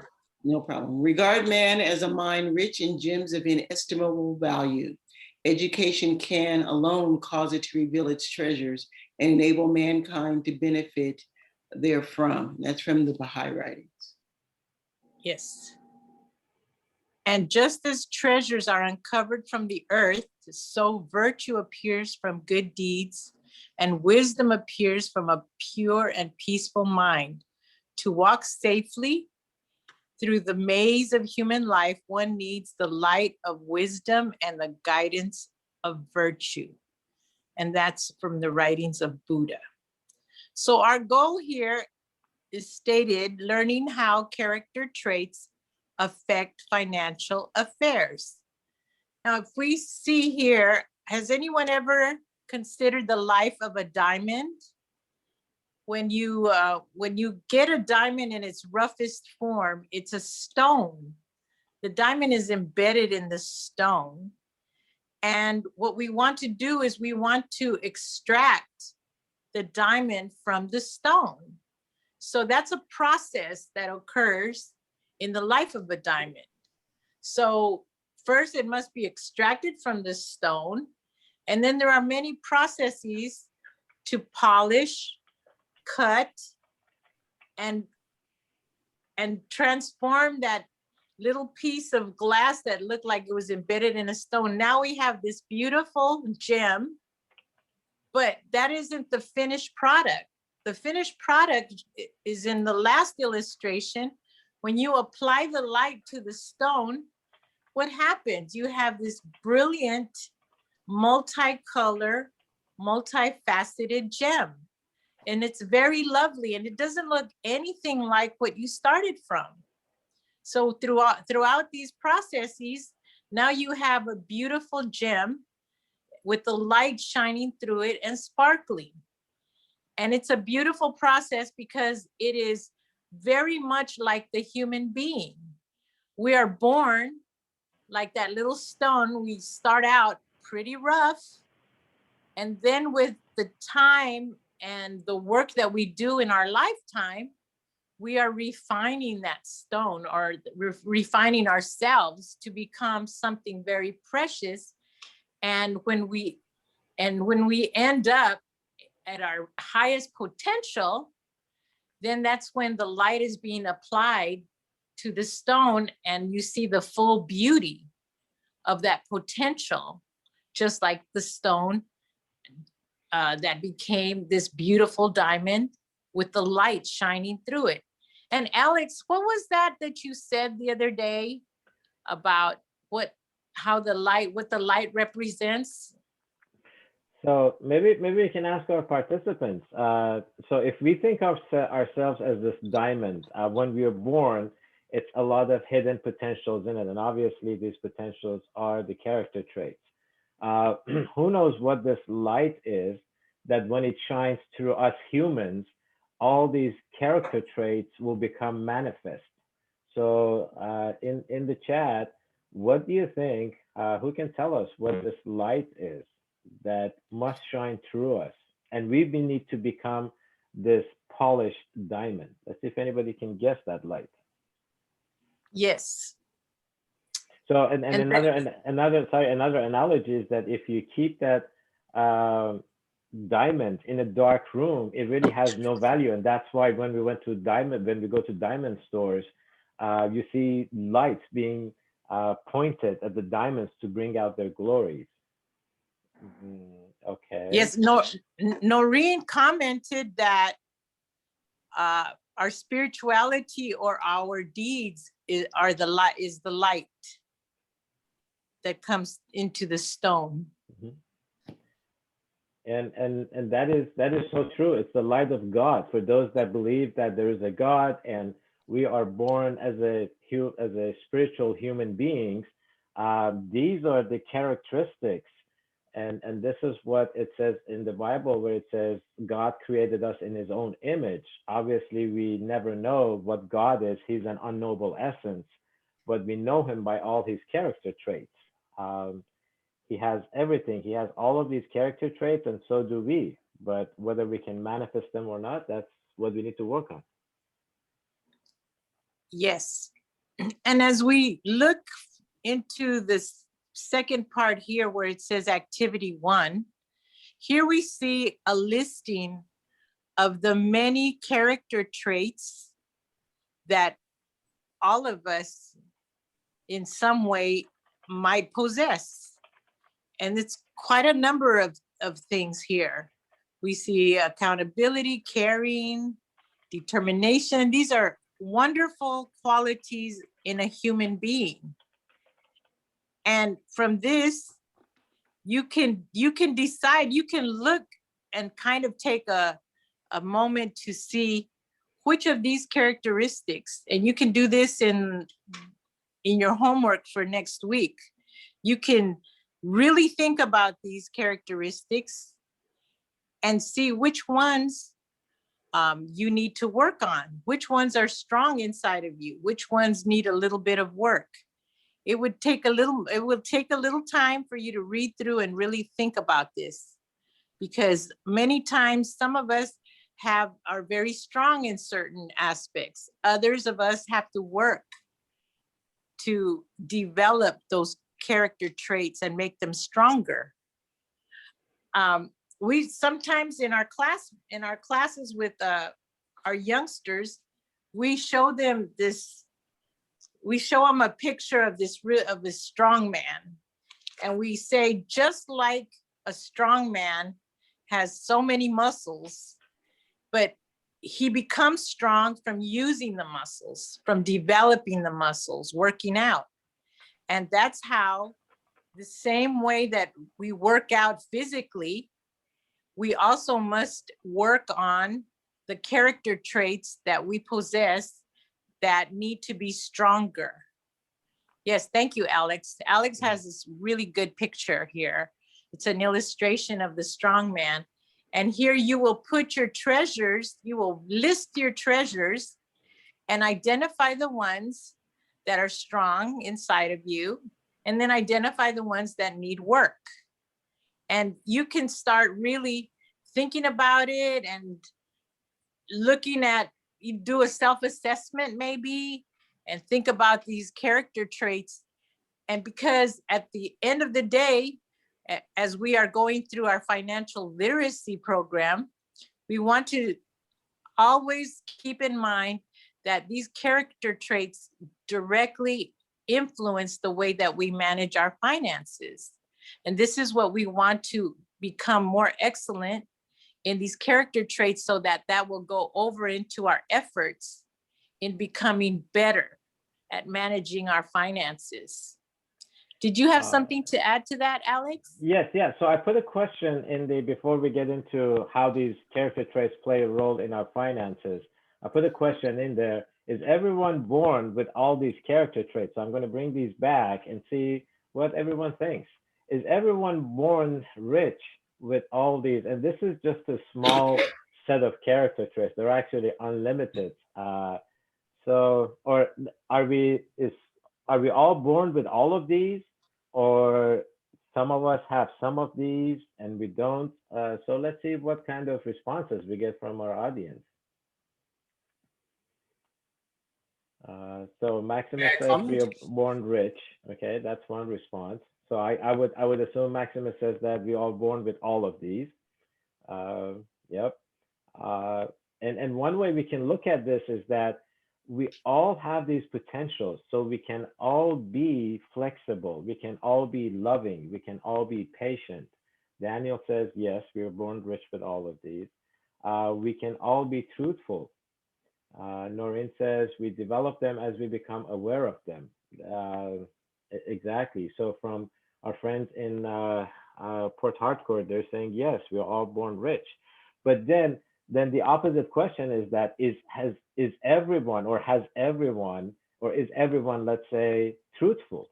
No problem. Regard man as a mind rich in gems of inestimable value. Education can alone cause it to reveal its treasures and enable mankind to benefit therefrom. That's from the Baha'i writings. Yes. And just as treasures are uncovered from the earth, so virtue appears from good deeds, and wisdom appears from a pure and peaceful mind. To walk safely through the maze of human life, one needs the light of wisdom and the guidance of virtue. And that's from the writings of Buddha. So our goal here is stated, learning how character traits affect financial affairs. Now, if we see here, has anyone ever considered the life of a diamond? when you get a diamond in its roughest form, it's a stone. The diamond is embedded in the stone. And what we want to do is we want to extract the diamond from the stone. So that's a process that occurs in the life of a diamond. So first it must be extracted from the stone. And then there are many processes to polish, cut, and transform that little piece of glass that looked like it was embedded in a stone. Now we have this beautiful gem, but that isn't the finished product. The finished product is in the last illustration. When you apply the light to the stone, what happens? You have this brilliant, multicolor, multifaceted gem. And it's very lovely, and it doesn't look anything like what you started from. So throughout these processes, now you have a beautiful gem with the light shining through it and sparkling. And it's a beautiful process because it is very much like the human being. We are born like that little stone. We start out pretty rough. And then with the time and the work that we do in our lifetime, we are refining that stone, or refining ourselves to become something very precious. And when we end up at our highest potential, then that's when the light is being applied to the stone and you see the full beauty of that potential, just like the stone that became this beautiful diamond with the light shining through it. And Alex, what was that you said the other day about what the light represents? So maybe we can ask our participants. So if we think of ourselves as this diamond, when we are born, it's a lot of hidden potentials in it. And obviously these potentials are the character traits. Who knows what this light is that when it shines through us humans, all these character traits will become manifest. So in the chat, what do you think? Who can tell us what this light is that must shine through us? And we need to become this polished diamond. Let's see if anybody can guess that light. Yes. So another analogy is that if you keep that diamond in a dark room, it really has no value. And that's why when we go to diamond stores, you see lights being pointed at the diamonds to bring out their glories. Okay. Yes, Noreen commented that our spirituality or our deeds is the light that comes into the stone. And that is so true. It's the light of God for those that believe that there is a God and we are born as a spiritual human beings. These are the characteristics, and this is what it says in the Bible, where it says God created us in His own image. Obviously, we never know what God is. He's an unknowable essence, but we know Him by all His character traits. He has everything. He has all of these character traits, and so do we. But whether we can manifest them or not, that's what we need to work on. Yes. And as we look into this second part here where it says activity 1, here we see a listing of the many character traits that all of us in some way might possess. And it's quite a number of things here. We see accountability, caring, determination. These are wonderful qualities in a human being. And from this, you can decide, you can look and kind of take a moment to see which of these characteristics, and you can do this in your homework for next week. You can really think about these characteristics and see which ones you need to work on? Which ones are strong inside of you? Which ones need a little bit of work? It will take a little time for you to read through and really think about this, because many times some of us are very strong in certain aspects. Others of us have to work to develop those character traits and make them stronger. We sometimes in our classes with our youngsters, we show them a picture of this strong man, and we say, just like a strong man has so many muscles, but he becomes strong from using the muscles, from developing the muscles, working out. And that's how, the same way that we work out physically, we also must work on the character traits that we possess that need to be stronger. Yes, thank you, Alex. Alex has this really good picture here. It's an illustration of the strong man. And here you will put your treasures, you will list your treasures and identify the ones that are strong inside of you, and then identify the ones that need work. And you can start really thinking about it and looking at, you do a self-assessment maybe, and think about these character traits. And because at the end of the day, as we are going through our financial literacy program, we want to always keep in mind that these character traits directly influence the way that we manage our finances. And this is what we want to become more excellent in, these character traits, so that will go over into our efforts in becoming better at managing our finances. Did you have something to add to that, Alex? Yes, yeah. So I put a question before we get into how these character traits play a role in our finances. I put a question in there. Is everyone born with all these character traits? So I'm going to bring these back and see what everyone thinks. Is everyone born rich with all these? And this is just a small set of character traits. They're actually unlimited. Or are we all born with all of these? Or some of us have some of these and we don't. So let's see what kind of responses we get from our audience. So Maximus says we are born rich. Okay, that's one response. So I would assume Maximus says that we are born with all of these. Yep. And one way we can look at this is that we all have these potentials, so we can all be flexible, we can all be loving, we can all be patient. Daniel says, yes, we are born rich with all of these. We can all be truthful. Noreen says, we develop them as we become aware of them. Exactly. So from our friends in Port Harcourt, they're saying, yes, we are all born rich. But then the opposite question is that is everyone, let's say, truthful?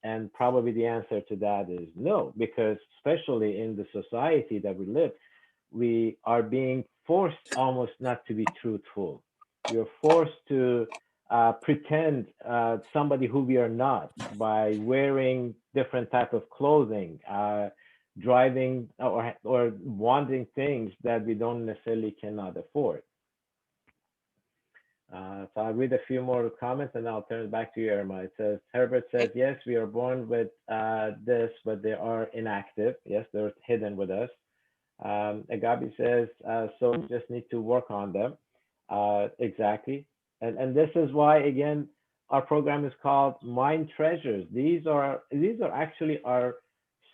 And probably the answer to that is no, because especially in the society that we live, we are being forced almost not to be truthful. We are forced to pretend somebody who we are not by wearing different type of clothing, driving or wanting things that we don't necessarily cannot afford. So I'll read a few more comments and I'll turn it back to you, Irma. It says, Herbert says, yes, we are born with this, but they are inactive. Yes, they're hidden with us. Agabi says, so we just need to work on them. Exactly. And this is why, again, our program is called Mind Treasures. These are actually our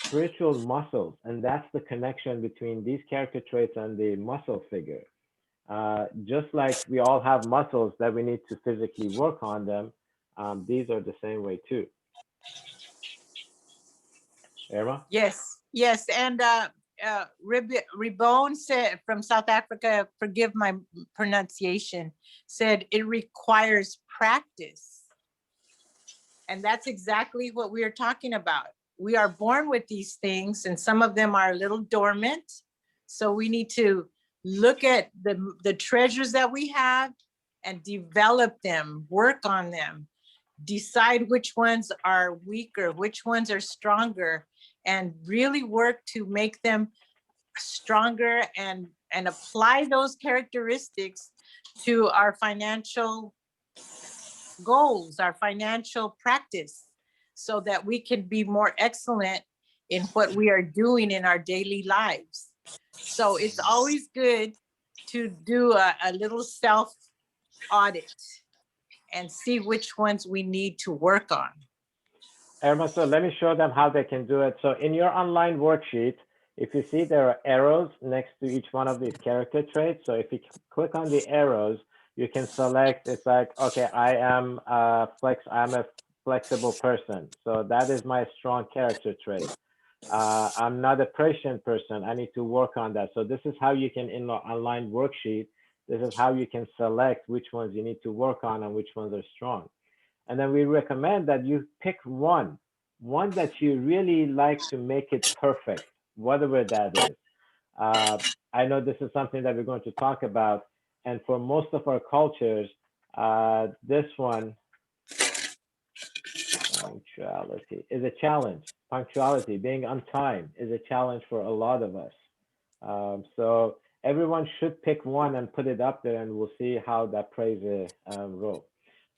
spiritual muscles, and that's the connection between these character traits and the muscle figure. Just like we all have muscles that we need to physically work on them, these are the same way too. Irma? Yes, and Ribone said, from South Africa, forgive my pronunciation, said it requires practice. And that's exactly what we are talking about. We are born with these things, and some of them are a little dormant. So we need to look at the treasures that we have and develop them, work on them, decide which ones are weaker, which ones are stronger, and really work to make them stronger and apply those characteristics to our financial goals, our financial practice, so that we can be more excellent in what we are doing in our daily lives. So it's always good to do a little self audit and see which ones we need to work on. Irma, so let me show them how they can do it. So in your online worksheet, if you see there are arrows next to each one of these character traits. So if you click on the arrows, you can select, it's like, okay, I'm a flexible person. So that is my strong character trait. I'm not a patient person. I need to work on that. So this is how you can, in the online worksheet, this is how you can select which ones you need to work on and which ones are strong. And then we recommend that you pick one that you really like to make it perfect, whatever that is. I know this is something that we're going to talk about. And for most of our cultures, this one, punctuality, is a challenge. Punctuality, being on time, is a challenge for a lot of us. So everyone should pick one and put it up there, and we'll see how that plays a role.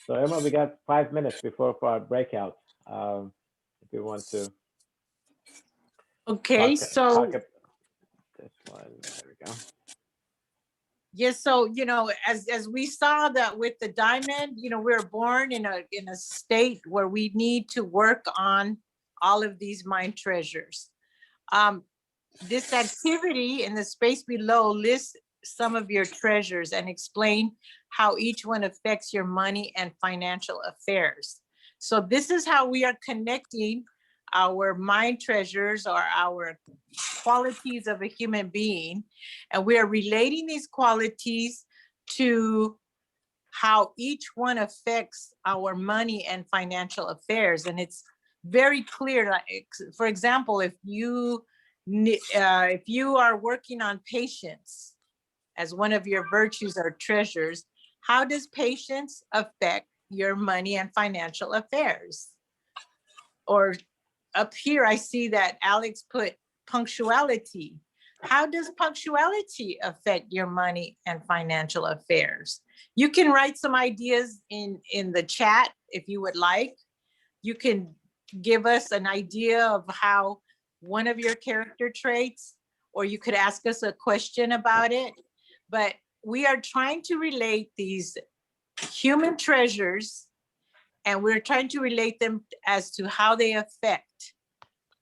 So Irma, we got 5 minutes before for our breakout. If you want to. Okay, so this one, there we go. yes, so as we saw that with the diamond, we're born in a state where we need to work on all of these mind treasures. This activity in the space below lists some of your treasures and explain how each one affects your money and financial affairs. So this is how we are connecting our mind treasures, or our qualities of a human being, and we are relating these qualities to how each one affects our money and financial affairs. And it's very clear. Like, for example, if you are working on patience as one of your virtues or treasures, how does patience affect your money and financial affairs? Or up here, I see that Alex put punctuality. How does punctuality affect your money and financial affairs? You can write some ideas in the chat if you would like. You can give us an idea of how one of your character traits, or you could ask us a question about it. But we are trying to relate these human treasures, and we're trying to relate them as to how they affect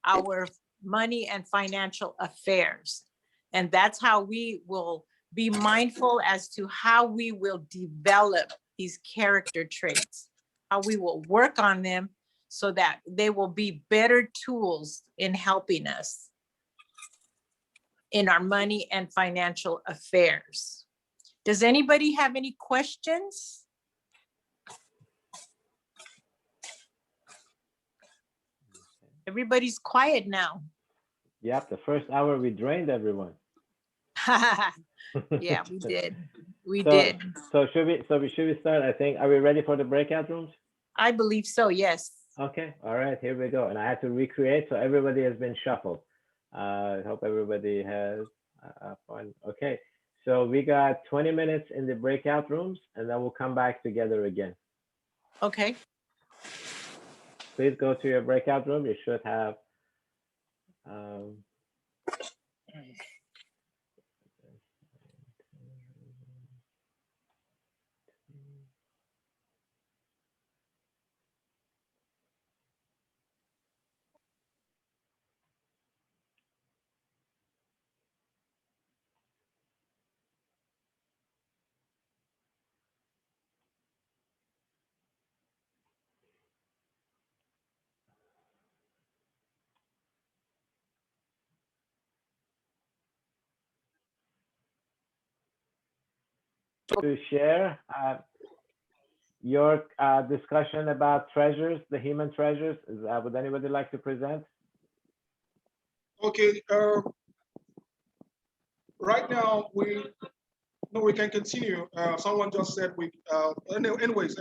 our money and financial affairs. And that's how we will be mindful as to how we will develop these character traits, how we will work on them so that they will be better tools in helping us in our money and financial affairs. Does anybody have any questions? Everybody's quiet now. Yep, the first hour we drained everyone. Yeah, we did. We So- did. So should we start? I think, are we ready for the breakout rooms? I believe so, yes. Okay, all right, here we go. And I have to recreate, so everybody has been shuffled. I hope everybody has fun. Okay, so we got 20 minutes in the breakout rooms, and then we'll come back together again. Okay. Please go to your breakout room. You should have. To share your discussion about treasures, the human treasures. Would anybody like to present? Okay. right now we can continue. Someone just said we. Anyways,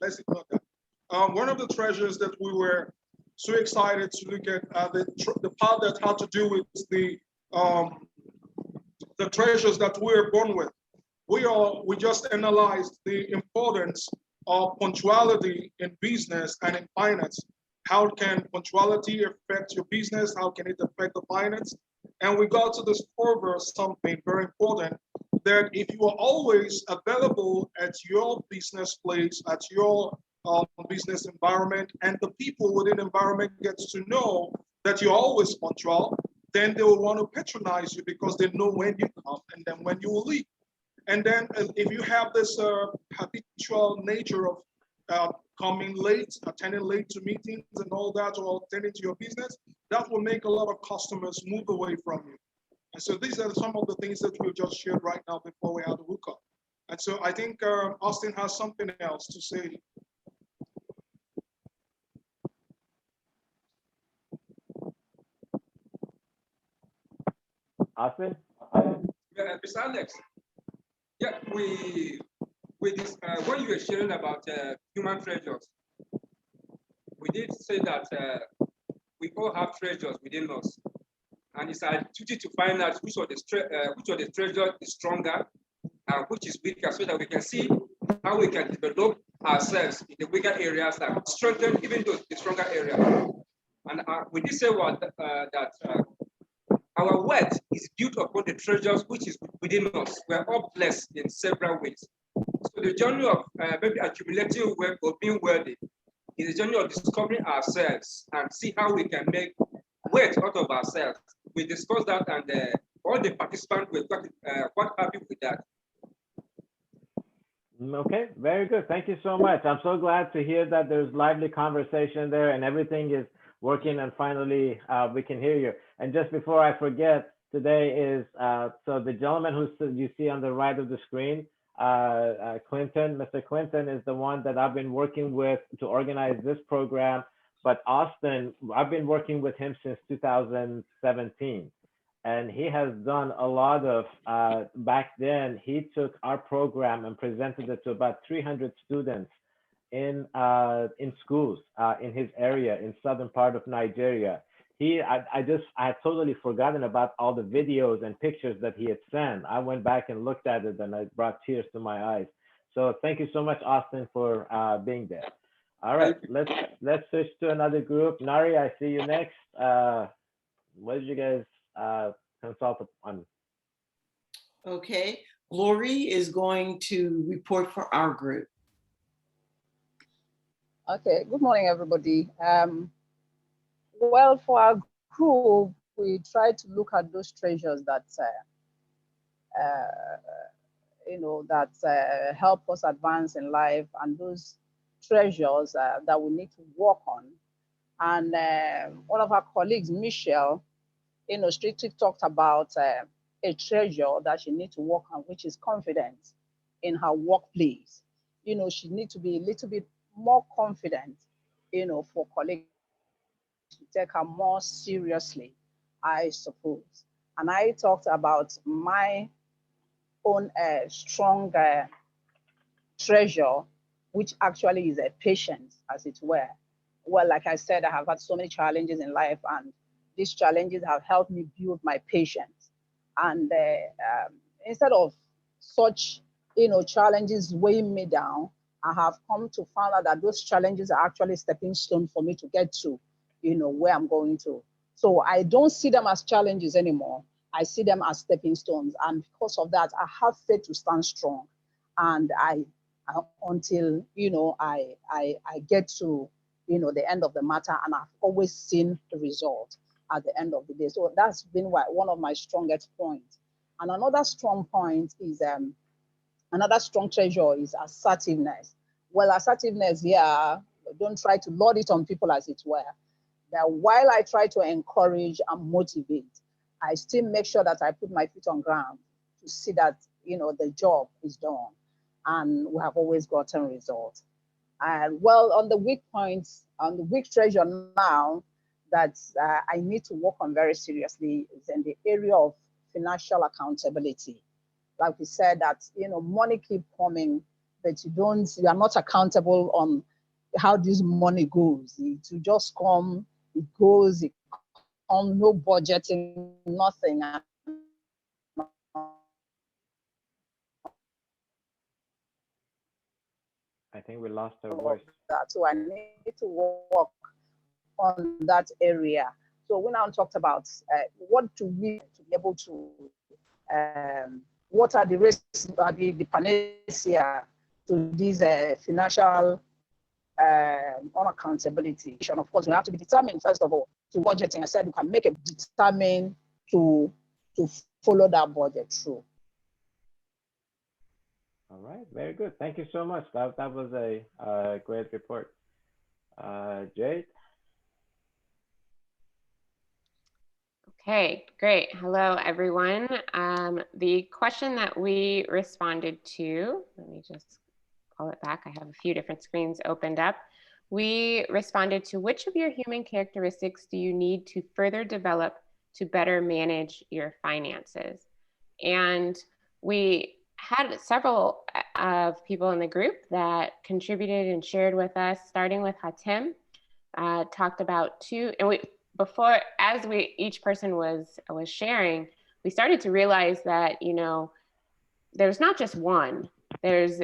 let's ignore that. One of the treasures that we were so excited to look at the part that had to do with the treasures that we are born with. We just analyzed the importance of punctuality in business and in finance. How can punctuality affect your business? How can it affect the finance? And we got to discover something very important, that if you are always available at your business place, at your business environment, and the people within the environment gets to know that you're always punctual, then they will want to patronize you because they know when you come and then when you will leave. And then if you have this habitual nature of coming late, attending late to meetings and all that, or attending to your business, that will make a lot of customers move away from you. And so these are some of the things that we've just shared right now before we had the hookup. And so I think Austin has something else to say. Austin? Mr. Alex, yeah, when you were sharing about human treasures, we did say that we all have treasures within us, and it's our duty to find out which of the treasure is stronger and which is weaker, so that we can see how we can develop ourselves in the weaker areas and strengthen even the stronger areas. And we did say that our wealth is built upon the treasures which is within us. We are all blessed in several ways. So the journey of maybe accumulating wealth or being wealthy is a journey of discovering ourselves and see how we can make wealth out of ourselves. We discussed that, and all the participants were quite happy with that. Okay, very good. Thank you so much. I'm so glad to hear that there's lively conversation there and everything is working, and finally we can hear you. And just before I forget, today is, so the gentleman who you see on the right of the screen, Clinton, Mr. Clinton is the one that I've been working with to organize this program. But Austin, I've been working with him since 2017. And he has done a lot of, back then, he took our program and presented it to about 300 students in schools in his area, in southern part of Nigeria. I had totally forgotten about all the videos and pictures that he had sent. I went back and looked at it, and it brought tears to my eyes. So thank you so much, Austin, for being there. All right, let's switch to another group. Nari, I see you next. What did you guys consult on? Okay, Glory is going to report for our group. Okay, good morning, everybody. Well, for our group, we try to look at those treasures that, help us advance in life, and those treasures that we need to work on. And one of our colleagues, Michelle, strictly talked about a treasure that she needs to work on, which is confidence in her workplace. She needs to be a little bit more confident, for colleagues to take her more seriously, I suppose. And I talked about my own strong treasure, which actually is a patience, as it were. Well, like I said, I have had so many challenges in life, and these challenges have helped me build my patience. And instead of such, challenges weighing me down, I have come to find out that those challenges are actually stepping stones for me to get to, where I'm going to. So I don't see them as challenges anymore. I see them as stepping stones. And because of that, I have faith to stand strong. And until, I get to, the end of the matter, and I've always seen the result at the end of the day. So that's been one of my strongest points. And another strong point is, another strong treasure is assertiveness. Well, assertiveness, yeah, don't try to load it on people, as it were. That while I try to encourage and motivate, I still make sure that I put my feet on ground to see that, the job is done. And we have always gotten results. And well, on the weak points, on the weak treasure now that I need to work on very seriously is in the area of financial accountability. Like we said that, money keep coming, but you are not accountable on how this money goes. It will just come, it goes, it comes, no budgeting, nothing. I think we lost our voice. So I need to work on that area. So we now talked about what do we to be able to, what are the risks, the panacea to these financial unaccountability. Of course, we have to be determined, first of all, to budgeting. I said you can make it determined to follow that budget through. All right, very good. Thank you so much. That was a great report. Jade? Okay, great. Hello, everyone. The question that we responded to, let me just pull it back. I have a few different screens opened up. We responded to, which of your human characteristics do you need to further develop to better manage your finances? And we had several of people in the group that contributed and shared with us, starting with Hatem, talked about two, and each person was sharing, we started to realize that, there's not just one, there's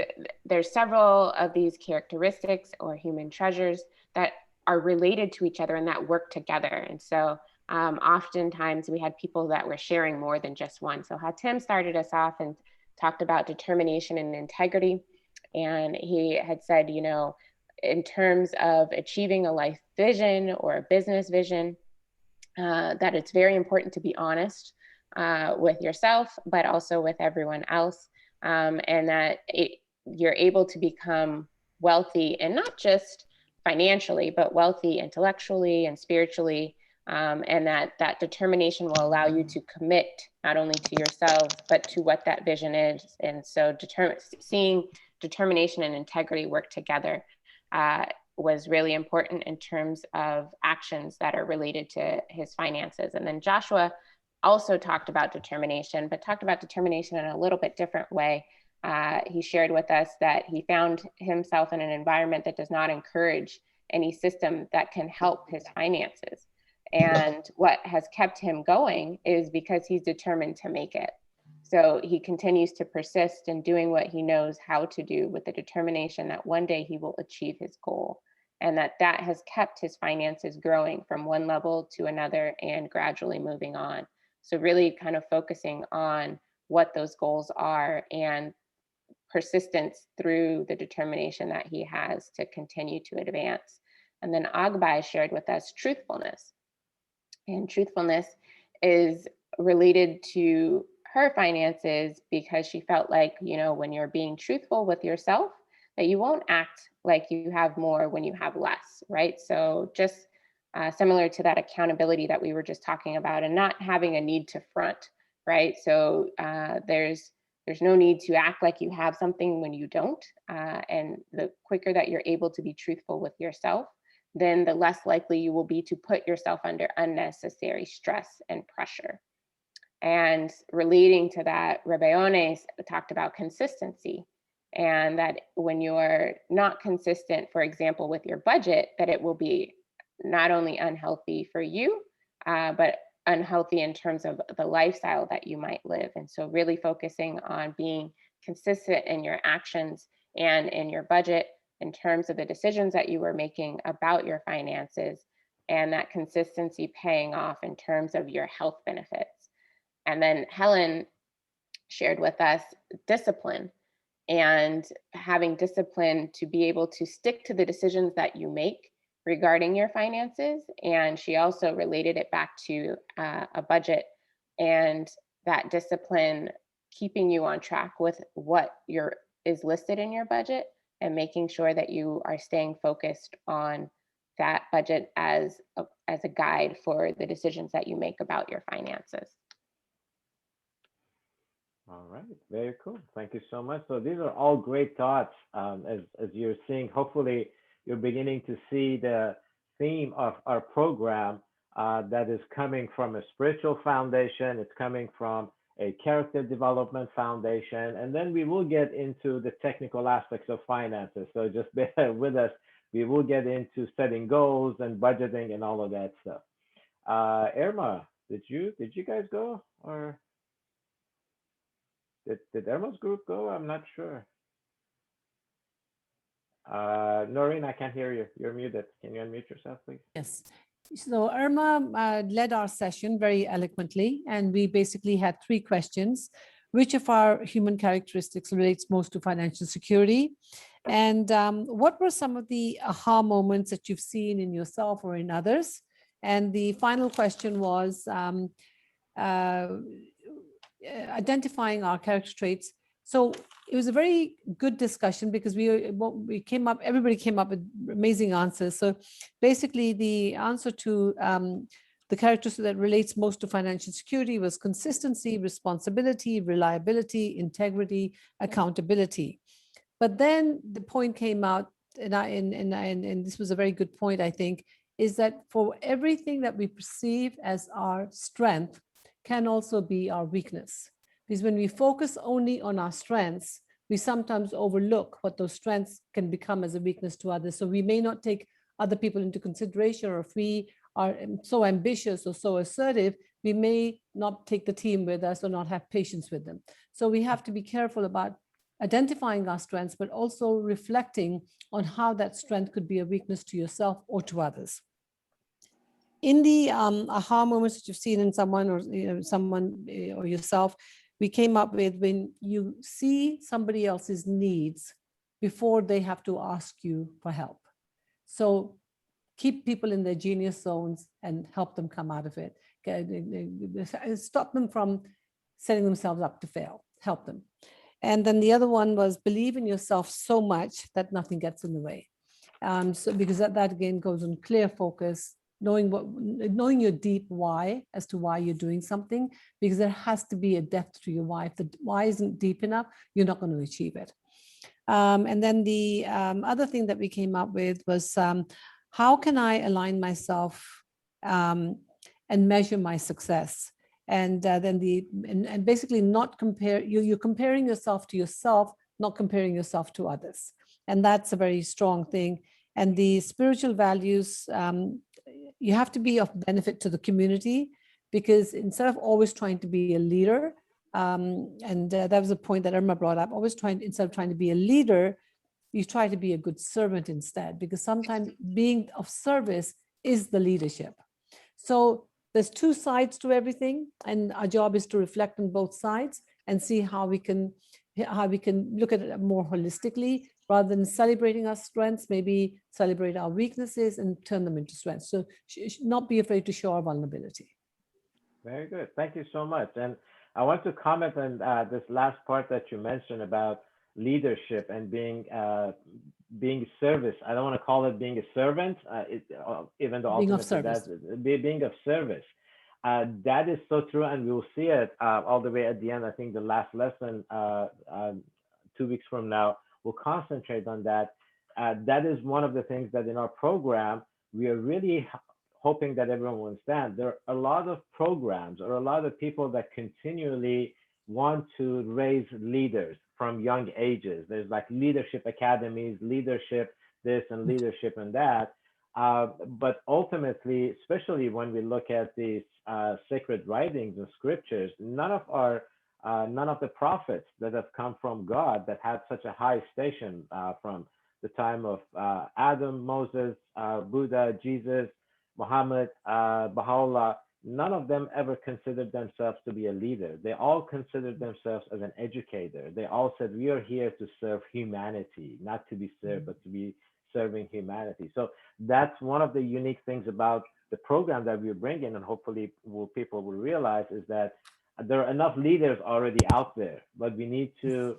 several of these characteristics or human treasures that are related to each other and that work together. And so oftentimes we had people that were sharing more than just one. So Hatem started us off and talked about determination and integrity. And he had said, in terms of achieving a life vision or a business vision, that it's very important to be honest with yourself, but also with everyone else. And that you're able to become wealthy, and not just financially, but wealthy intellectually and spiritually. And that determination will allow you to commit not only to yourselves, but to what that vision is. And so seeing determination and integrity work together was really important in terms of actions that are related to his finances. And then Joshua also talked about determination, but talked about determination in a little bit different way. He shared with us that he found himself in an environment that does not encourage any system that can help his finances. And what has kept him going is because he's determined to make it. So he continues to persist in doing what he knows how to do, with the determination that one day he will achieve his goal, and that has kept his finances growing from one level to another and gradually moving on. So really kind of focusing on what those goals are and persistence through the determination that he has to continue to advance. And then Agbai shared with us truthfulness. And truthfulness is related to her finances because she felt like, when you're being truthful with yourself, that you won't act like you have more when you have less, right? So just similar to that accountability that we were just talking about, and not having a need to front, right? So there's no need to act like you have something when you don't. And the quicker that you're able to be truthful with yourself, then the less likely you will be to put yourself under unnecessary stress and pressure. And relating to that, Rebeone talked about consistency, and that when you're not consistent, for example, with your budget, that it will be not only unhealthy for you, but unhealthy in terms of the lifestyle that you might live. And so really focusing on being consistent in your actions and in your budget in terms of the decisions that you were making about your finances, and that consistency paying off in terms of your health benefits. And then Helen shared with us discipline, and having discipline to be able to stick to the decisions that you make regarding your finances. And she also related it back to a budget, and that discipline keeping you on track with what is listed in your budget, and making sure that you are staying focused on that budget as a guide for the decisions that you make about your finances. All right, very cool. Thank you so much. So these are all great thoughts. As you're seeing, hopefully you're beginning to see the theme of our program that is coming from a spiritual foundation. It's coming from a character development foundation, and then we will get into the technical aspects of finances. So just bear with us. We will get into setting goals and budgeting and all of that stuff. Irma, did you guys go, or did Irma's group go? I'm not sure. Noreen, I can't hear you. You're muted. Can you unmute yourself, please? Yes. So Irma led our session very eloquently, and we basically had 3 questions. Which of our human characteristics relates most to financial security? And what were some of the aha moments that you've seen in yourself or in others? And the final question was identifying our character traits. So it was a very good discussion because everybody came up with amazing answers. So basically the answer to the characteristic that relates most to financial security was consistency, responsibility, reliability, integrity, accountability. But then the point came out, and this was a very good point, I think, is that for everything that we perceive as our strength can also be our weakness. Because when we focus only on our strengths, we sometimes overlook what those strengths can become as a weakness to others. So we may not take other people into consideration, or if we are so ambitious or so assertive, we may not take the team with us or not have patience with them. So we have to be careful about identifying our strengths, but also reflecting on how that strength could be a weakness to yourself or to others. In the aha moments that you've seen in someone, or or yourself, we came up with when you see somebody else's needs before they have to ask you for help. So keep people in their genius zones and help them come out of it. Stop them from setting themselves up to fail, help them. And then the other one was believe in yourself so much that nothing gets in the way. So because that again goes on clear focus, knowing your deep why as to why you're doing something, because there has to be a depth to your why. If the why isn't deep enough, you're not going to achieve it. And then the other thing that we came up with was how can I align myself and measure my success? And then and basically not compare, you're comparing yourself to yourself, not comparing yourself to others. And that's a very strong thing. And the spiritual values, you have to be of benefit to the community, because instead of always trying to be a leader, and that was a point that Irma brought up, instead of trying to be a leader, you try to be a good servant instead, because sometimes being of service is the leadership. So there's 2 sides to everything, and our job is to reflect on both sides and see how we can look at it more holistically, rather than celebrating our strengths, maybe celebrate our weaknesses and turn them into strengths. So not be afraid to show our vulnerability. Very good. Thank you so much. And I want to comment on this last part that you mentioned about leadership and being service. I don't want to call it being a servant, even though being ultimately that's being of service. That is so true, and we will see it all the way at the end. I think the last lesson 2 weeks from now, we'll concentrate on that. That is one of the things that in our program, we are really hoping that everyone will understand. There are a lot of programs or a lot of people that continually want to raise leaders from young ages. There's like leadership academies, leadership this and leadership and that. But ultimately, especially when we look at these sacred writings and scriptures, none of the prophets that have come from God that had such a high station from the time of Adam, Moses, Buddha, Jesus, Muhammad, Baha'u'llah, none of them ever considered themselves to be a leader. They all considered themselves as an educator. They all said, we are here to serve humanity, not to be served, but to be serving humanity. So that's one of the unique things about the program that we're bringing, and hopefully people will realize, is that there are enough leaders already out there, but we need to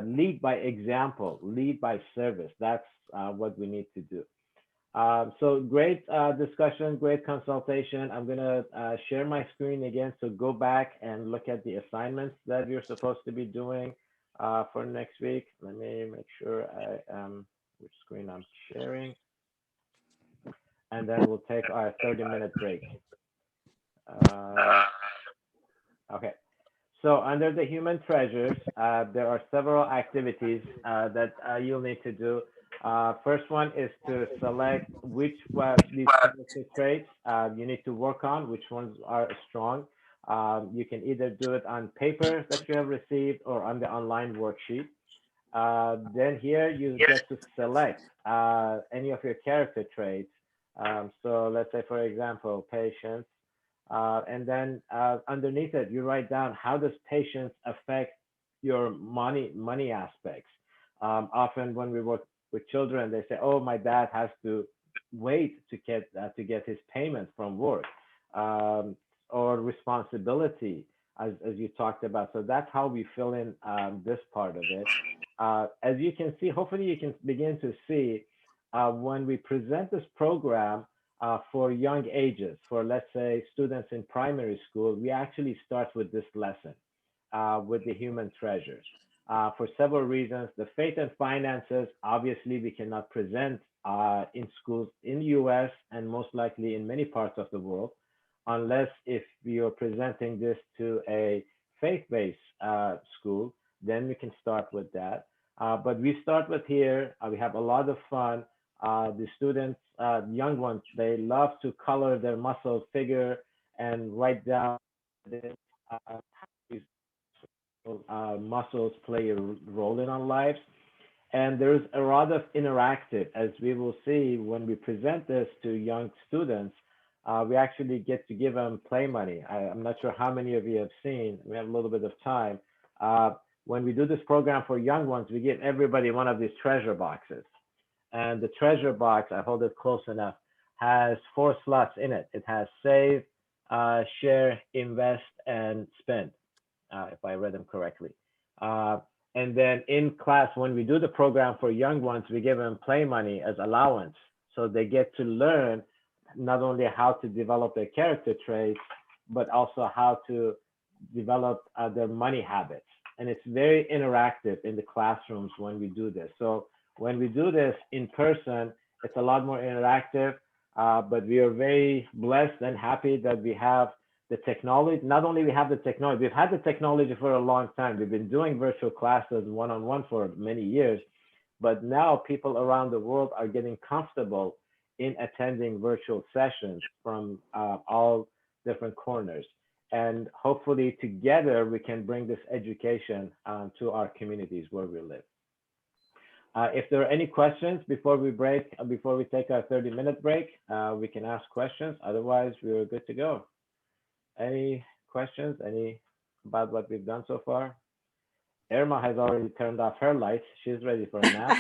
lead by example, lead by service. That's what we need to do. So great discussion, great consultation. I'm gonna share my screen again, so go back and look at the assignments that you're supposed to be doing for next week. Let me make sure I am which screen I'm sharing, and then we'll take our 30-minute break. Okay, So under the human treasures, there are several activities that you'll need to do. First one is to select which these character traits you need to work on, which ones are strong. You can either do it on paper that you have received or on the online worksheet. Then here you get to select any of your character traits. So let's say, for example, patience. And then underneath it, you write down how does patience affect your money aspects. Often when we work with children, they say, "Oh, my dad has to wait to get his payment from work," or responsibility, as you talked about. So that's how we fill in this part of it. As you can see, hopefully you can begin to see when we present this program for young ages, for let's say students in primary school, we actually start with this lesson, with the human treasures. For several reasons, the faith and finances, obviously we cannot present in schools in the US and most likely in many parts of the world, unless if you're presenting this to a faith-based school, then we can start with that. But we start with here, we have a lot of fun. The students, young ones, they love to color their muscle figure and write down muscles play a role in our lives. And there's a lot of interactive, as we will see when we present this to young students. We actually get to give them play money. I'm not sure how many of you have seen, we have a little bit of time. When we do this program for young ones, we give everybody one of these treasure boxes. And the treasure box, I hold it close enough, has 4 slots in it. It has save, share, invest, and spend, if I read them correctly. And then in class, when we do the program for young ones, we give them play money as allowance. So they get to learn not only how to develop their character traits, but also how to develop their money habits. And it's very interactive in the classrooms when we do this. So when we do this in person, it's a lot more interactive, but we are very blessed and happy that we have the technology. Not only we have the technology, we've had the technology for a long time. We've been doing virtual classes one-on-one for many years, but now people around the world are getting comfortable in attending virtual sessions from all different corners. And hopefully together we can bring this education to our communities where we live. If there are any questions before we take our 30-minute break, we can ask questions. Otherwise, we are good to go. Any questions? Any about what we've done so far? Irma has already turned off her lights. She's ready for a nap.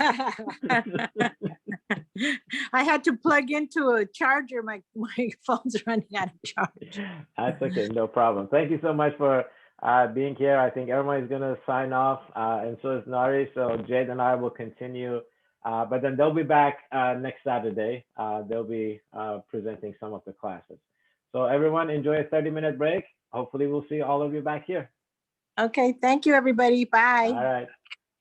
I had to plug into a charger. My phone's running out of charge. That's okay, no problem. Thank you so much for being here. I think Irma is going to sign off, and so is Nari. So Jade and I will continue, but then they'll be back next Saturday. They'll be presenting some of the classes. So everyone, enjoy a 30-minute break. Hopefully we'll see all of you back here. Okay, thank you, everybody. Bye. All right.